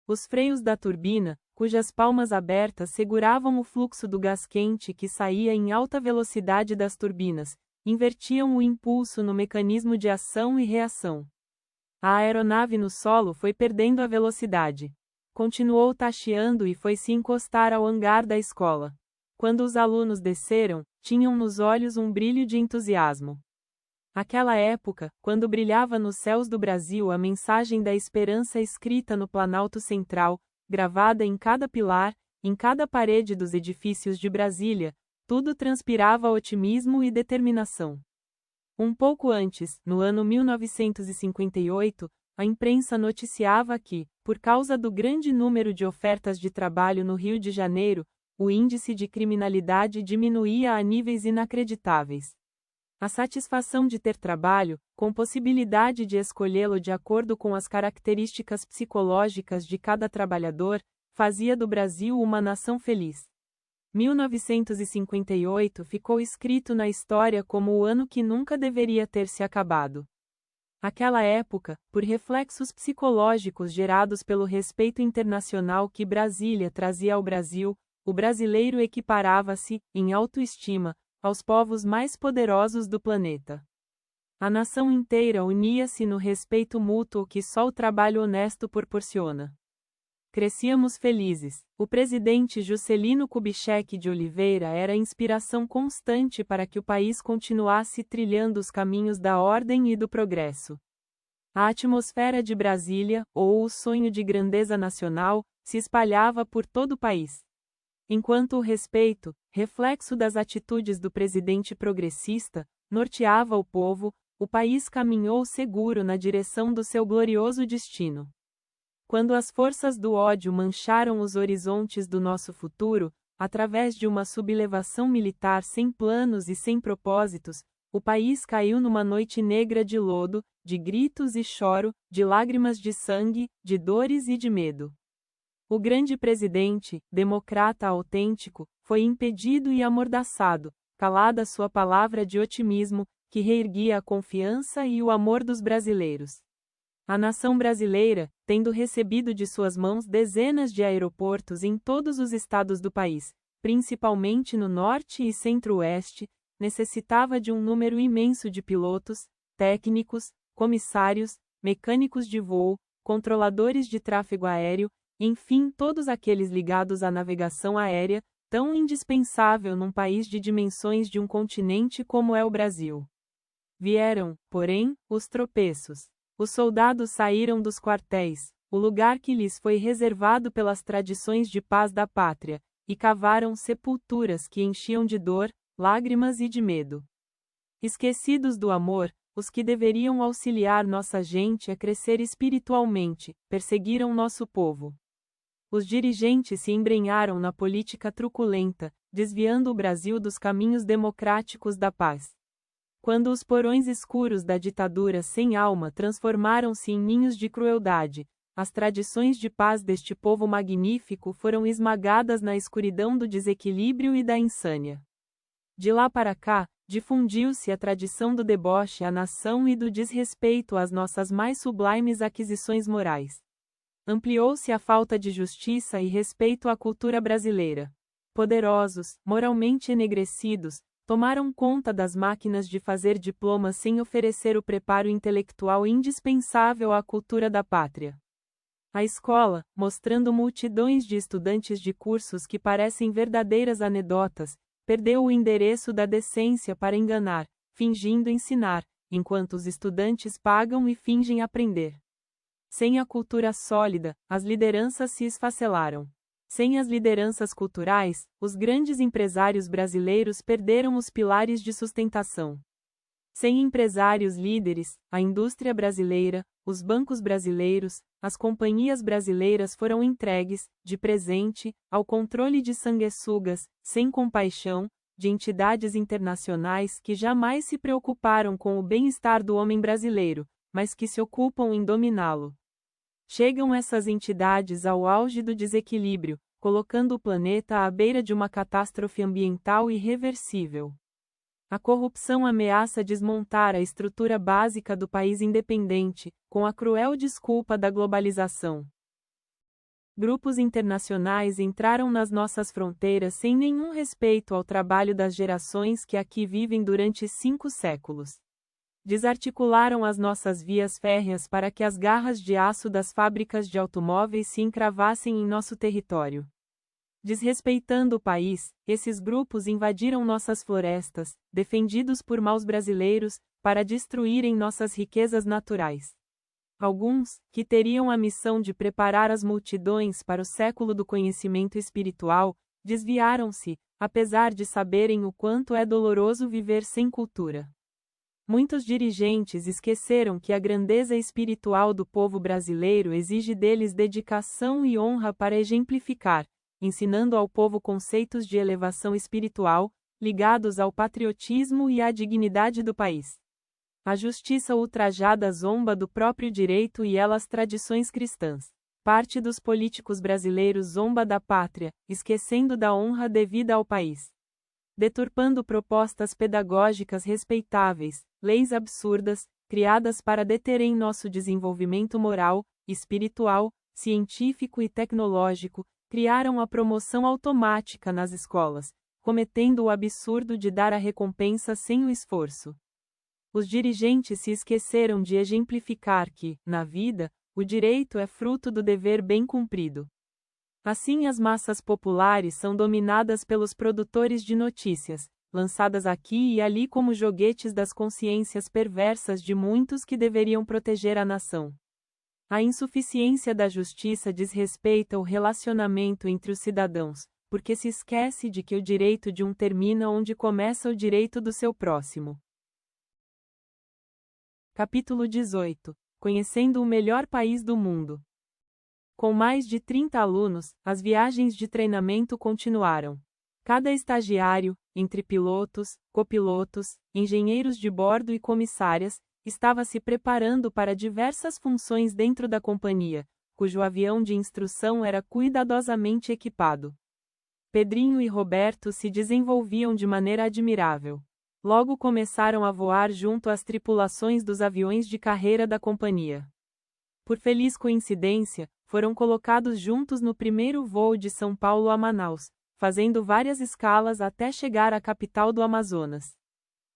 A: Os freios da turbina, cujas palmas abertas seguravam o fluxo do gás quente que saía em alta velocidade das turbinas, invertiam o impulso no mecanismo de ação e reação. A aeronave no solo foi perdendo a velocidade. Continuou taxiando e foi se encostar ao hangar da escola. Quando os alunos desceram, tinham nos olhos um brilho de entusiasmo. Aquela época, quando brilhava nos céus do Brasil a mensagem da esperança escrita no Planalto Central, gravada em cada pilar, em cada parede dos edifícios de Brasília, tudo transpirava otimismo e determinação. Um pouco antes, no ano 1958, a imprensa noticiava que, por causa do grande número de ofertas de trabalho no Rio de Janeiro, o índice de criminalidade diminuía a níveis inacreditáveis. A satisfação de ter trabalho, com possibilidade de escolhê-lo de acordo com as características psicológicas de cada trabalhador, fazia do Brasil uma nação feliz. 1958 ficou escrito na história como o ano que nunca deveria ter se acabado. Aquela época, por reflexos psicológicos gerados pelo respeito internacional que Brasília trazia ao Brasil, o brasileiro equiparava-se, em autoestima, aos povos mais poderosos do planeta. A nação inteira unia-se no respeito mútuo que só o trabalho honesto proporciona. Crescíamos felizes. O presidente Juscelino Kubitschek de Oliveira era a inspiração constante para que o país continuasse trilhando os caminhos da ordem e do progresso. A atmosfera de Brasília, ou o sonho de grandeza nacional, se espalhava por todo o país. Enquanto o respeito, reflexo das atitudes do presidente progressista, norteava o povo, o país caminhou seguro na direção do seu glorioso destino. Quando as forças do ódio mancharam os horizontes do nosso futuro, através de uma sublevação militar sem planos e sem propósitos, o país caiu numa noite negra de lodo, de gritos e choro, de lágrimas de sangue, de dores e de medo. O grande presidente, democrata autêntico, foi impedido e amordaçado, calada sua palavra de otimismo, que reerguia a confiança e o amor dos brasileiros. A nação brasileira, tendo recebido de suas mãos dezenas de aeroportos em todos os estados do país, principalmente no norte e centro-oeste, necessitava de um número imenso de pilotos, técnicos, comissários, mecânicos de voo, controladores de tráfego aéreo, enfim todos aqueles ligados à navegação aérea, tão indispensável num país de dimensões de um continente como é o Brasil. Vieram, porém, os tropeços. Os soldados saíram dos quartéis, o lugar que lhes foi reservado pelas tradições de paz da pátria, e cavaram sepulturas que enchiam de dor, lágrimas e de medo. Esquecidos do amor, os que deveriam auxiliar nossa gente a crescer espiritualmente, perseguiram nosso povo. Os dirigentes se embrenharam na política truculenta, desviando o Brasil dos caminhos democráticos da paz. Quando os porões escuros da ditadura sem alma transformaram-se em ninhos de crueldade, as tradições de paz deste povo magnífico foram esmagadas na escuridão do desequilíbrio e da insânia. De lá para cá, difundiu-se a tradição do deboche à nação e do desrespeito às nossas mais sublimes aquisições morais. Ampliou-se a falta de justiça e respeito à cultura brasileira. Poderosos, moralmente enegrecidos, tomaram conta das máquinas de fazer diplomas sem oferecer o preparo intelectual indispensável à cultura da pátria. A escola, mostrando multidões de estudantes de cursos que parecem verdadeiras anedotas, perdeu o endereço da decência para enganar, fingindo ensinar, enquanto os estudantes pagam e fingem aprender. Sem a cultura sólida, as lideranças se esfacelaram. Sem as lideranças culturais, os grandes empresários brasileiros perderam os pilares de sustentação. Sem empresários líderes, a indústria brasileira, os bancos brasileiros, as companhias brasileiras foram entregues, de presente, ao controle de sanguessugas, sem compaixão, de entidades internacionais que jamais se preocuparam com o bem-estar do homem brasileiro, mas que se ocupam em dominá-lo. Chegam essas entidades ao auge do desequilíbrio, colocando o planeta à beira de uma catástrofe ambiental irreversível. A corrupção ameaça desmontar a estrutura básica do país independente, com a cruel desculpa da globalização. Grupos internacionais entraram nas nossas fronteiras sem nenhum respeito ao trabalho das gerações que aqui vivem durante 5 séculos. Desarticularam as nossas vias férreas para que as garras de aço das fábricas de automóveis se encravassem em nosso território. Desrespeitando o país, esses grupos invadiram nossas florestas, defendidos por maus brasileiros, para destruírem nossas riquezas naturais. Alguns, que teriam a missão de preparar as multidões para o século do conhecimento espiritual, desviaram-se, apesar de saberem o quanto é doloroso viver sem cultura. Muitos dirigentes esqueceram que a grandeza espiritual do povo brasileiro exige deles dedicação e honra para exemplificar, ensinando ao povo conceitos de elevação espiritual, ligados ao patriotismo e à dignidade do país. A justiça ultrajada zomba do próprio direito e elas tradições cristãs. Parte dos políticos brasileiros zomba da pátria, esquecendo da honra devida ao país. Deturpando propostas pedagógicas respeitáveis, leis absurdas, criadas para deterem nosso desenvolvimento moral, espiritual, científico e tecnológico, criaram a promoção automática nas escolas, cometendo o absurdo de dar a recompensa sem o esforço. Os dirigentes se esqueceram de exemplificar que, na vida, o direito é fruto do dever bem cumprido. Assim, as massas populares são dominadas pelos produtores de notícias, lançadas aqui e ali como joguetes das consciências perversas de muitos que deveriam proteger a nação. A insuficiência da justiça desrespeita o relacionamento entre os cidadãos, porque se esquece de que o direito de um termina onde começa o direito do seu próximo. Capítulo 18. Conhecendo o melhor país do mundo. Com mais de 30 alunos, as viagens de treinamento continuaram. Cada estagiário, entre pilotos, copilotos, engenheiros de bordo e comissárias, estava se preparando para diversas funções dentro da companhia, cujo avião de instrução era cuidadosamente equipado. Pedrinho e Roberto se desenvolviam de maneira admirável. Logo começaram a voar junto às tripulações dos aviões de carreira da companhia. Por feliz coincidência, foram colocados juntos no primeiro voo de São Paulo a Manaus, fazendo várias escalas até chegar à capital do Amazonas.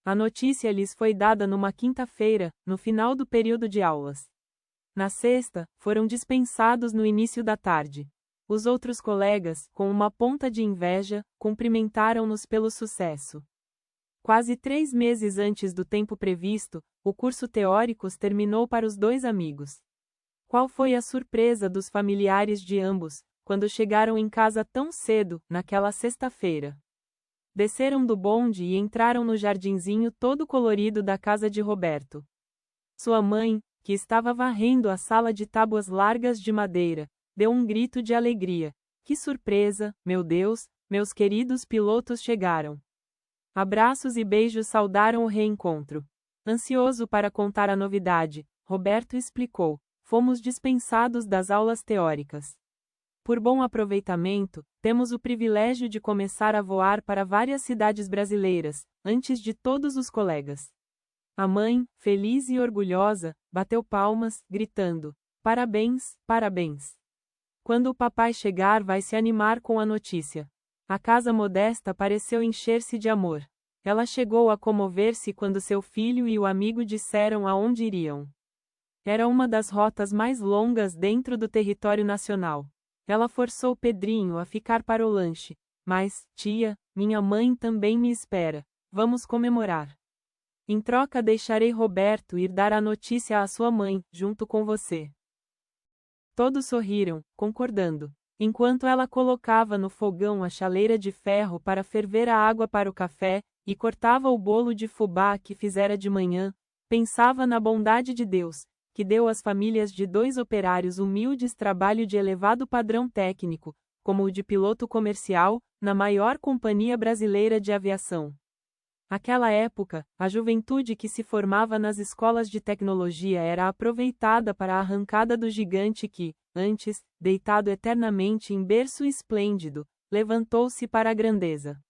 A: A notícia lhes foi dada numa quinta-feira, no final do período de aulas. Na sexta, foram dispensados no início da tarde. Os outros colegas, com uma ponta de inveja, cumprimentaram-nos pelo sucesso. Quase 3 meses antes do tempo previsto, o curso Teóricos terminou para os dois amigos. Qual foi a surpresa dos familiares de ambos, quando chegaram em casa tão cedo, naquela sexta-feira? Desceram do bonde e entraram no jardinzinho todo colorido da casa de Roberto. Sua mãe, que estava varrendo a sala de tábuas largas de madeira, deu um grito de alegria. Que surpresa, meu Deus, meus queridos pilotos chegaram! Abraços e beijos saudaram o reencontro. Ansioso para contar a novidade, Roberto explicou: fomos dispensados das aulas teóricas. Por bom aproveitamento, temos o privilégio de começar a voar para várias cidades brasileiras, antes de todos os colegas. A mãe, feliz e orgulhosa, bateu palmas, gritando: parabéns, parabéns. Quando o papai chegar, vai se animar com a notícia. A casa modesta pareceu encher-se de amor. Ela chegou a comover-se quando seu filho e o amigo disseram aonde iriam. Era uma das rotas mais longas dentro do território nacional. Ela forçou Pedrinho a ficar para o lanche. Mas, tia, minha mãe também me espera. Vamos comemorar. Em troca, deixarei Roberto ir dar a notícia à sua mãe, junto com você. Todos sorriram, concordando. Enquanto ela colocava no fogão a chaleira de ferro para ferver a água para o café, e cortava o bolo de fubá que fizera de manhã, pensava na bondade de Deus, que deu às famílias de 2 operários humildes trabalho de elevado padrão técnico, como o de piloto comercial, na maior companhia brasileira de aviação. Naquela época, a juventude que se formava nas escolas de tecnologia era aproveitada para a arrancada do gigante que, antes, deitado eternamente em berço esplêndido, levantou-se para a grandeza.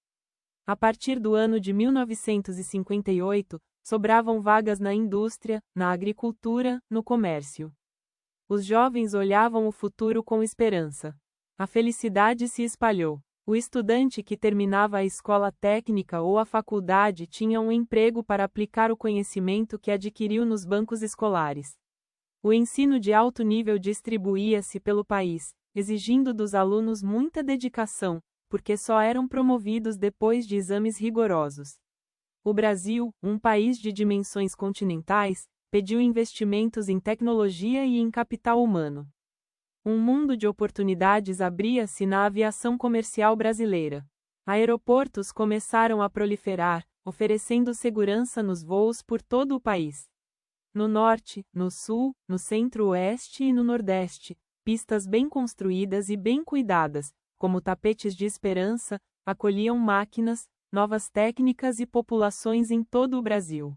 A: A partir do ano de 1958, sobravam vagas na indústria, na agricultura, no comércio. Os jovens olhavam o futuro com esperança. A felicidade se espalhou. O estudante que terminava a escola técnica ou a faculdade tinha um emprego para aplicar o conhecimento que adquiriu nos bancos escolares. O ensino de alto nível distribuía-se pelo país, exigindo dos alunos muita dedicação, porque só eram promovidos depois de exames rigorosos. O Brasil, um país de dimensões continentais, pediu investimentos em tecnologia e em capital humano. Um mundo de oportunidades abria-se na aviação comercial brasileira. Aeroportos começaram a proliferar, oferecendo segurança nos voos por todo o país. No norte, no sul, no centro-oeste e no nordeste, pistas bem construídas e bem cuidadas, como tapetes de esperança, acolhiam máquinas, novas técnicas e populações em todo o Brasil.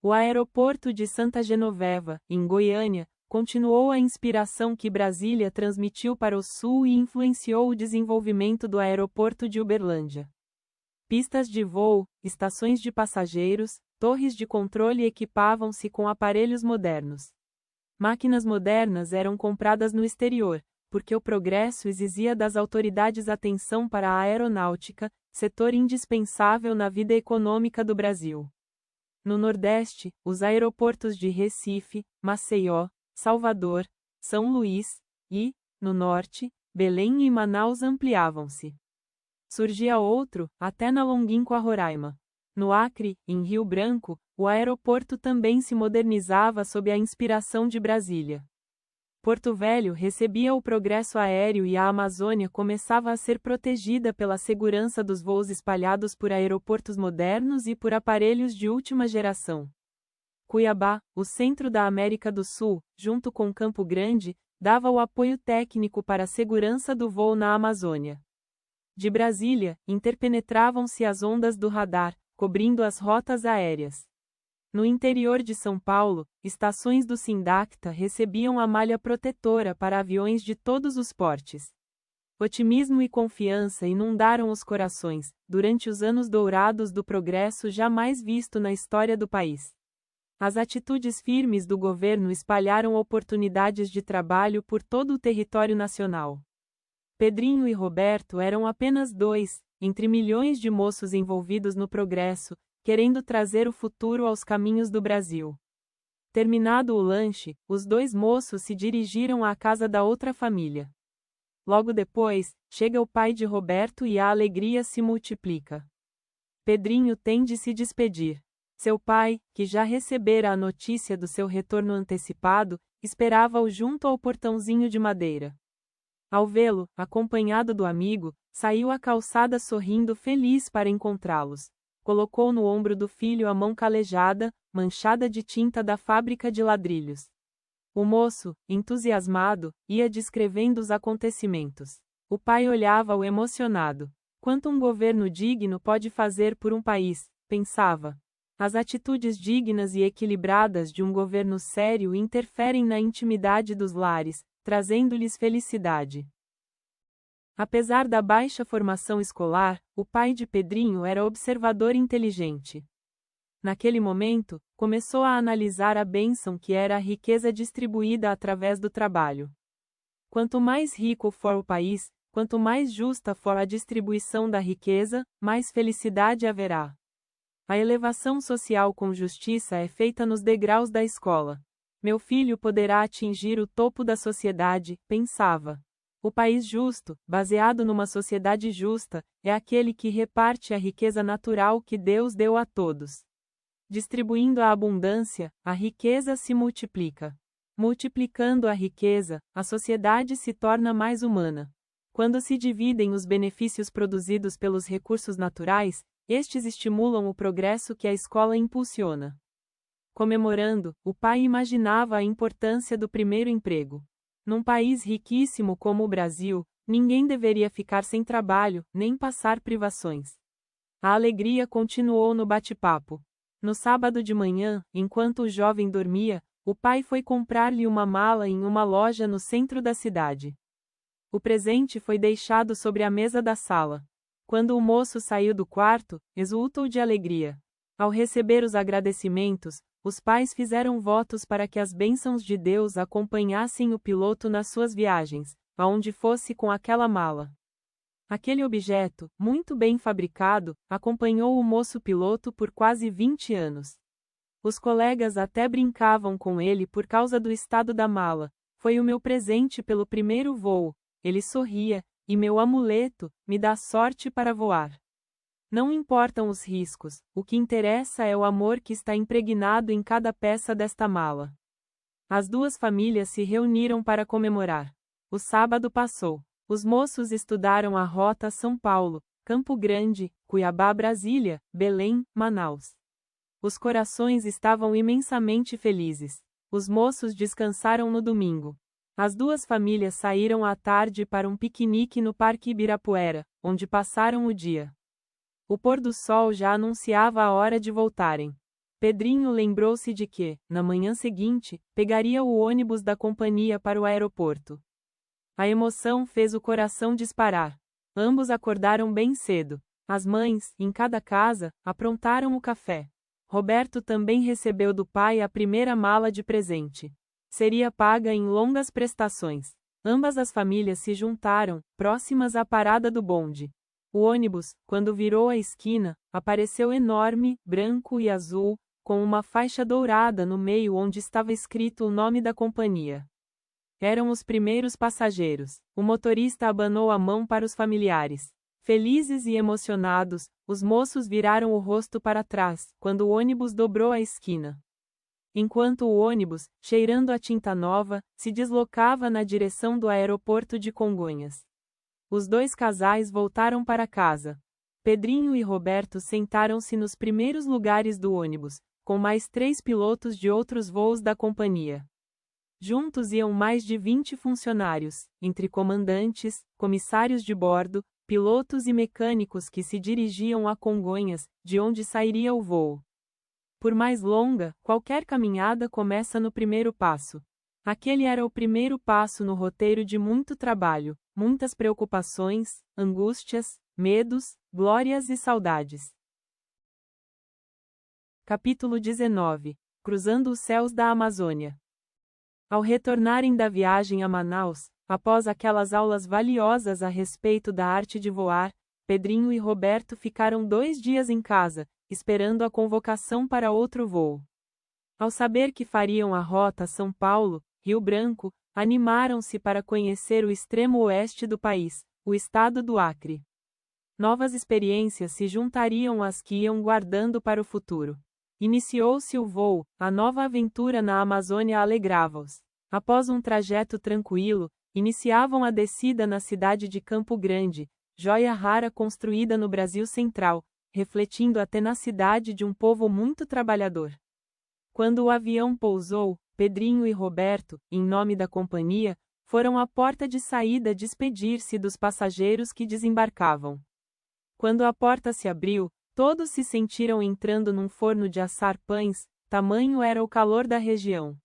A: O aeroporto de Santa Genoveva, em Goiânia, continuou a inspiração que Brasília transmitiu para o sul e influenciou o desenvolvimento do aeroporto de Uberlândia. Pistas de voo, estações de passageiros, torres de controle equipavam-se com aparelhos modernos. Máquinas modernas eram compradas no exterior, porque o progresso exigia das autoridades atenção para a aeronáutica, setor indispensável na vida econômica do Brasil. No Nordeste, os aeroportos de Recife, Maceió, Salvador, São Luís, e, no Norte, Belém e Manaus ampliavam-se. Surgia outro, até na longínqua Roraima. No Acre, em Rio Branco, o aeroporto também se modernizava sob a inspiração de Brasília. Porto Velho recebia o progresso aéreo e a Amazônia começava a ser protegida pela segurança dos voos espalhados por aeroportos modernos e por aparelhos de última geração. Cuiabá, o centro da América do Sul, junto com Campo Grande, dava o apoio técnico para a segurança do voo na Amazônia. De Brasília, interpenetravam-se as ondas do radar, cobrindo as rotas aéreas. No interior de São Paulo, estações do Sindacta recebiam a malha protetora para aviões de todos os portes. Otimismo e confiança inundaram os corações, durante os anos dourados do progresso jamais visto na história do país. As atitudes firmes do governo espalharam oportunidades de trabalho por todo o território nacional. Pedrinho e Roberto eram apenas 2, entre milhões de moços envolvidos no progresso, querendo trazer o futuro aos caminhos do Brasil. Terminado o lanche, os 2 moços se dirigiram à casa da outra família. Logo depois, chega o pai de Roberto e a alegria se multiplica. Pedrinho tem de se despedir. Seu pai, que já recebera a notícia do seu retorno antecipado, esperava-o junto ao portãozinho de madeira. Ao vê-lo, acompanhado do amigo, saiu à calçada sorrindo feliz para encontrá-los. Colocou no ombro do filho a mão calejada, manchada de tinta da fábrica de ladrilhos. O moço, entusiasmado, ia descrevendo os acontecimentos. O pai olhava-o emocionado. Quanto um governo digno pode fazer por um país, pensava. As atitudes dignas e equilibradas de um governo sério interferem na intimidade dos lares, trazendo-lhes felicidade. Apesar da baixa formação escolar, o pai de Pedrinho era observador inteligente. Naquele momento, começou a analisar a bênção que era a riqueza distribuída através do trabalho. Quanto mais rico for o país, quanto mais justa for a distribuição da riqueza, mais felicidade haverá. A elevação social com justiça é feita nos degraus da escola. Meu filho poderá atingir o topo da sociedade, pensava. O país justo, baseado numa sociedade justa, é aquele que reparte a riqueza natural que Deus deu a todos. Distribuindo a abundância, a riqueza se multiplica. Multiplicando a riqueza, a sociedade se torna mais humana. Quando se dividem os benefícios produzidos pelos recursos naturais, estes estimulam o progresso que a escola impulsiona. Comemorando, o pai imaginava a importância do primeiro emprego. Num país riquíssimo como o Brasil, ninguém deveria ficar sem trabalho, nem passar privações. A alegria continuou no bate-papo. No sábado de manhã, enquanto o jovem dormia, o pai foi comprar-lhe uma mala em uma loja no centro da cidade. O presente foi deixado sobre a mesa da sala. Quando o moço saiu do quarto, exultou de alegria. Ao receber os agradecimentos, os pais fizeram votos para que as bênçãos de Deus acompanhassem o piloto nas suas viagens, aonde fosse com aquela mala. Aquele objeto, muito bem fabricado, acompanhou o moço piloto por quase 20 anos. Os colegas até brincavam com ele por causa do estado da mala. Foi o meu presente pelo primeiro voo, ele sorria, e meu amuleto, me dá sorte para voar. Não importam os riscos, o que interessa é o amor que está impregnado em cada peça desta mala. As duas famílias se reuniram para comemorar. O sábado passou. Os moços estudaram a rota São Paulo, Campo Grande, Cuiabá, Brasília, Belém, Manaus. Os corações estavam imensamente felizes. Os moços descansaram no domingo. As duas famílias saíram à tarde para um piquenique no Parque Ibirapuera, onde passaram o dia. O pôr do sol já anunciava a hora de voltarem. Pedrinho lembrou-se de que, na manhã seguinte, pegaria o ônibus da companhia para o aeroporto. A emoção fez o coração disparar. Ambos acordaram bem cedo. As mães, em cada casa, aprontaram o café. Roberto também recebeu do pai a primeira mala de presente. Seria paga em longas prestações. Ambas as famílias se juntaram, próximas à parada do bonde. O ônibus, quando virou a esquina, apareceu enorme, branco e azul, com uma faixa dourada no meio onde estava escrito o nome da companhia. Eram os primeiros passageiros. O motorista abanou a mão para os familiares. Felizes e emocionados, os moços viraram o rosto para trás, quando o ônibus dobrou a esquina. Enquanto o ônibus, cheirando a tinta nova, se deslocava na direção do aeroporto de Congonhas. Os dois casais voltaram para casa. Pedrinho e Roberto sentaram-se nos primeiros lugares do ônibus, com mais 3 pilotos de outros voos da companhia. Juntos iam mais de 20 funcionários, entre comandantes, comissários de bordo, pilotos e mecânicos que se dirigiam a Congonhas, de onde sairia o voo. Por mais longa, qualquer caminhada começa no primeiro passo. Aquele era o primeiro passo no roteiro de muito trabalho, muitas preocupações, angústias, medos, glórias e saudades. Capítulo 19. Cruzando os céus da Amazônia. Ao retornarem da viagem a Manaus, após aquelas aulas valiosas a respeito da arte de voar, Pedrinho e Roberto ficaram 2 dias em casa, esperando a convocação para outro voo. Ao saber que fariam a rota São Paulo, Rio Branco, animaram-se para conhecer o extremo oeste do país, o estado do Acre. Novas experiências se juntariam às que iam guardando para o futuro. Iniciou-se o voo, a nova aventura na Amazônia alegrava-os. Após um trajeto tranquilo, iniciavam a descida na cidade de Campo Grande, joia rara construída no Brasil Central, refletindo a tenacidade de um povo muito trabalhador. Quando o avião pousou, Pedrinho e Roberto, em nome da companhia, foram à porta de saída despedir-se dos passageiros que desembarcavam. Quando a porta se abriu, todos se sentiram entrando num forno de assar pães, tamanho era o calor da região.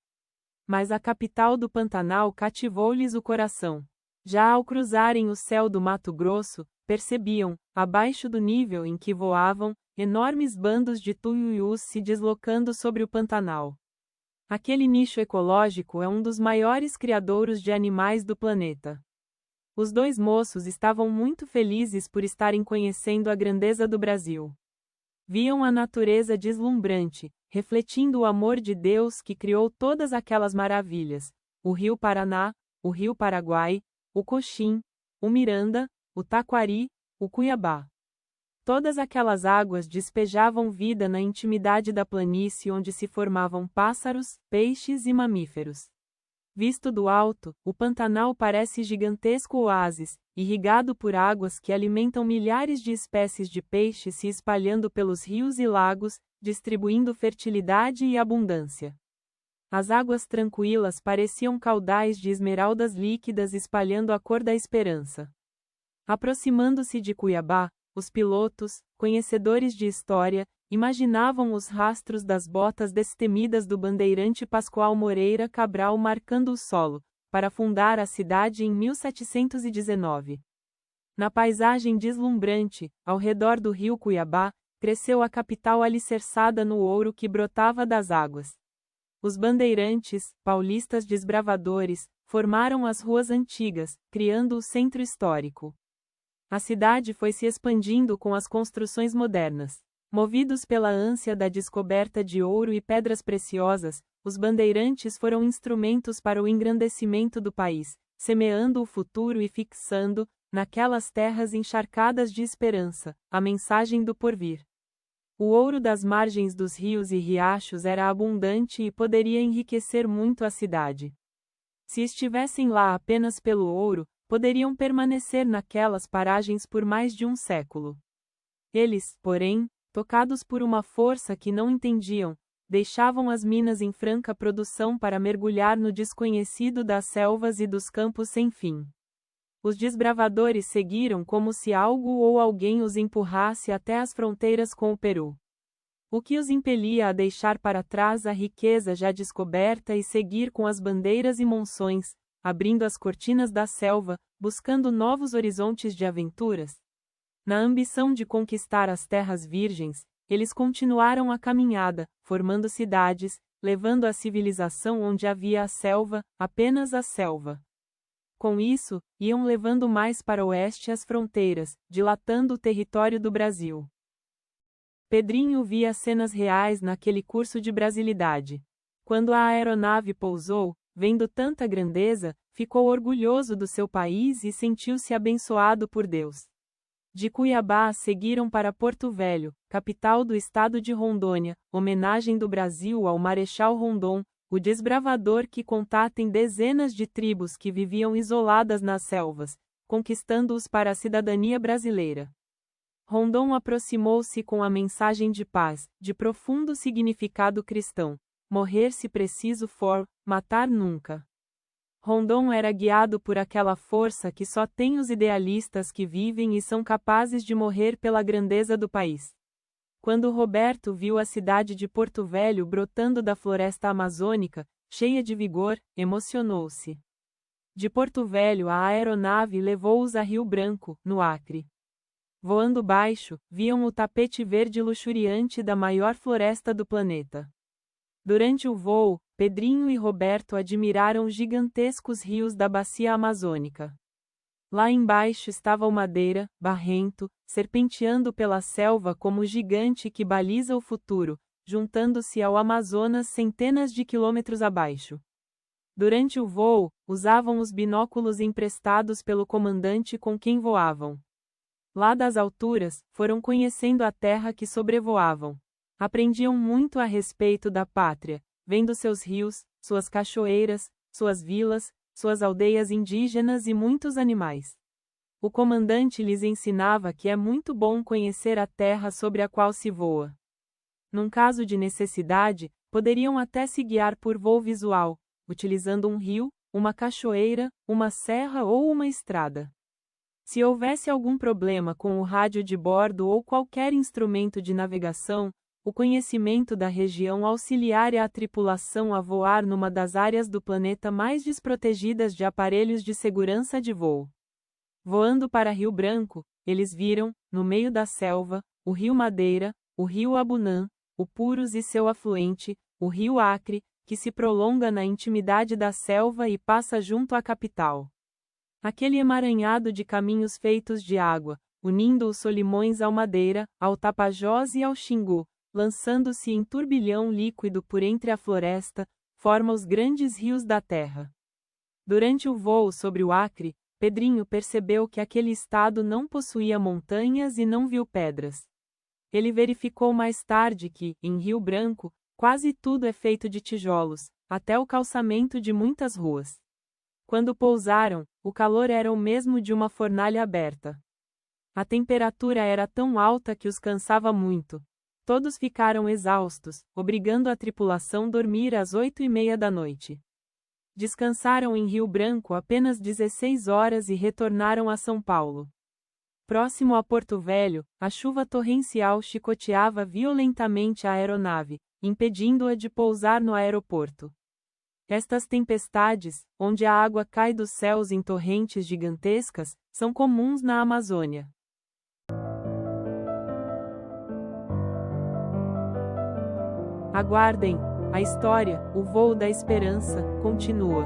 A: Mas a capital do Pantanal cativou-lhes o coração. Já ao cruzarem o céu do Mato Grosso, percebiam, abaixo do nível em que voavam, enormes bandos de tuiuius se deslocando sobre o Pantanal. Aquele nicho ecológico é um dos maiores criadouros de animais do planeta. Os dois moços estavam muito felizes por estarem conhecendo a grandeza do Brasil. Viam a natureza deslumbrante, refletindo o amor de Deus que criou todas aquelas maravilhas: o Rio Paraná, o Rio Paraguai, o Coxim, o Miranda, o Taquari, o Cuiabá. Todas aquelas águas despejavam vida na intimidade da planície onde se formavam pássaros, peixes e mamíferos. Visto do alto, o Pantanal parece gigantesco oásis, irrigado por águas que alimentam milhares de espécies de peixes se espalhando pelos rios e lagos, distribuindo fertilidade e abundância. As águas tranquilas pareciam caudais de esmeraldas líquidas espalhando a cor da esperança. Aproximando-se de Cuiabá, os pilotos, conhecedores de história, imaginavam os rastros das botas destemidas do bandeirante Pascoal Moreira Cabral marcando o solo, para fundar a cidade em 1719. Na paisagem deslumbrante, ao redor do rio Cuiabá, cresceu a capital alicerçada no ouro que brotava das águas. Os bandeirantes, paulistas desbravadores, formaram as ruas antigas, criando o centro histórico. A cidade foi se expandindo com as construções modernas. Movidos pela ânsia da descoberta de ouro e pedras preciosas, os bandeirantes foram instrumentos para o engrandecimento do país, semeando o futuro e fixando, naquelas terras encharcadas de esperança, a mensagem do porvir. O ouro das margens dos rios e riachos era abundante e poderia enriquecer muito a cidade. Se estivessem lá apenas pelo ouro, poderiam permanecer naquelas paragens por mais de um século. Eles, porém, tocados por uma força que não entendiam, deixavam as minas em franca produção para mergulhar no desconhecido das selvas e dos campos sem fim. Os desbravadores seguiram como se algo ou alguém os empurrasse até as fronteiras com o Peru. O que os impelia a deixar para trás a riqueza já descoberta e seguir com as bandeiras e monções, abrindo as cortinas da selva, buscando novos horizontes de aventuras? Na ambição de conquistar as terras virgens, eles continuaram a caminhada, formando cidades, levando a civilização onde havia a selva, apenas a selva. Com isso, iam levando mais para o oeste as fronteiras, dilatando o território do Brasil. Pedrinho via cenas reais naquele curso de brasilidade. Quando a aeronave pousou, vendo tanta grandeza, ficou orgulhoso do seu país e sentiu-se abençoado por Deus. De Cuiabá seguiram para Porto Velho, capital do estado de Rondônia, homenagem do Brasil ao Marechal Rondon, o desbravador que contatem dezenas de tribos que viviam isoladas nas selvas, conquistando-os para a cidadania brasileira. Rondon aproximou-se com a mensagem de paz, de profundo significado cristão: morrer se preciso for, matar nunca. Rondon era guiado por aquela força que só tem os idealistas que vivem e são capazes de morrer pela grandeza do país. Quando Roberto viu a cidade de Porto Velho brotando da floresta amazônica, cheia de vigor, emocionou-se. De Porto Velho a aeronave levou-os a Rio Branco, no Acre. Voando baixo, viam o tapete verde luxuriante da maior floresta do planeta. Durante o voo, Pedrinho e Roberto admiraram os gigantescos rios da bacia amazônica. Lá embaixo estava o Madeira, barrento, serpenteando pela selva como gigante que baliza o futuro, juntando-se ao Amazonas centenas de quilômetros abaixo. Durante o voo, usavam os binóculos emprestados pelo comandante com quem voavam. Lá das alturas, foram conhecendo a terra que sobrevoavam. Aprendiam muito a respeito da pátria, vendo seus rios, suas cachoeiras, suas vilas, suas aldeias indígenas e muitos animais. O comandante lhes ensinava que é muito bom conhecer a terra sobre a qual se voa. Num caso de necessidade, poderiam até se guiar por voo visual, utilizando um rio, uma cachoeira, uma serra ou uma estrada. Se houvesse algum problema com o rádio de bordo ou qualquer instrumento de navegação, o conhecimento da região auxiliaria a tripulação a voar numa das áreas do planeta mais desprotegidas de aparelhos de segurança de voo. Voando para Rio Branco, eles viram, no meio da selva, o Rio Madeira, o Rio Abunã, o Purus e seu afluente, o Rio Acre, que se prolonga na intimidade da selva e passa junto à capital. Aquele emaranhado de caminhos feitos de água, unindo os Solimões ao Madeira, ao Tapajós e ao Xingu, lançando-se em turbilhão líquido por entre a floresta, forma os grandes rios da terra. Durante o voo sobre o Acre, Pedrinho percebeu que aquele estado não possuía montanhas e não viu pedras. Ele verificou mais tarde que, em Rio Branco, quase tudo é feito de tijolos, até o calçamento de muitas ruas. Quando pousaram, o calor era o mesmo de uma fornalha aberta. A temperatura era tão alta que os cansava muito. Todos ficaram exaustos, obrigando a tripulação a dormir às 8:30 da noite. Descansaram em Rio Branco apenas 16 horas e retornaram a São Paulo. Próximo a Porto Velho, a chuva torrencial chicoteava violentamente a aeronave, impedindo-a de pousar no aeroporto. Estas tempestades, onde a água cai dos céus em torrentes gigantescas, são comuns na Amazônia. Aguardem, a história, O Voo da Esperança, continua.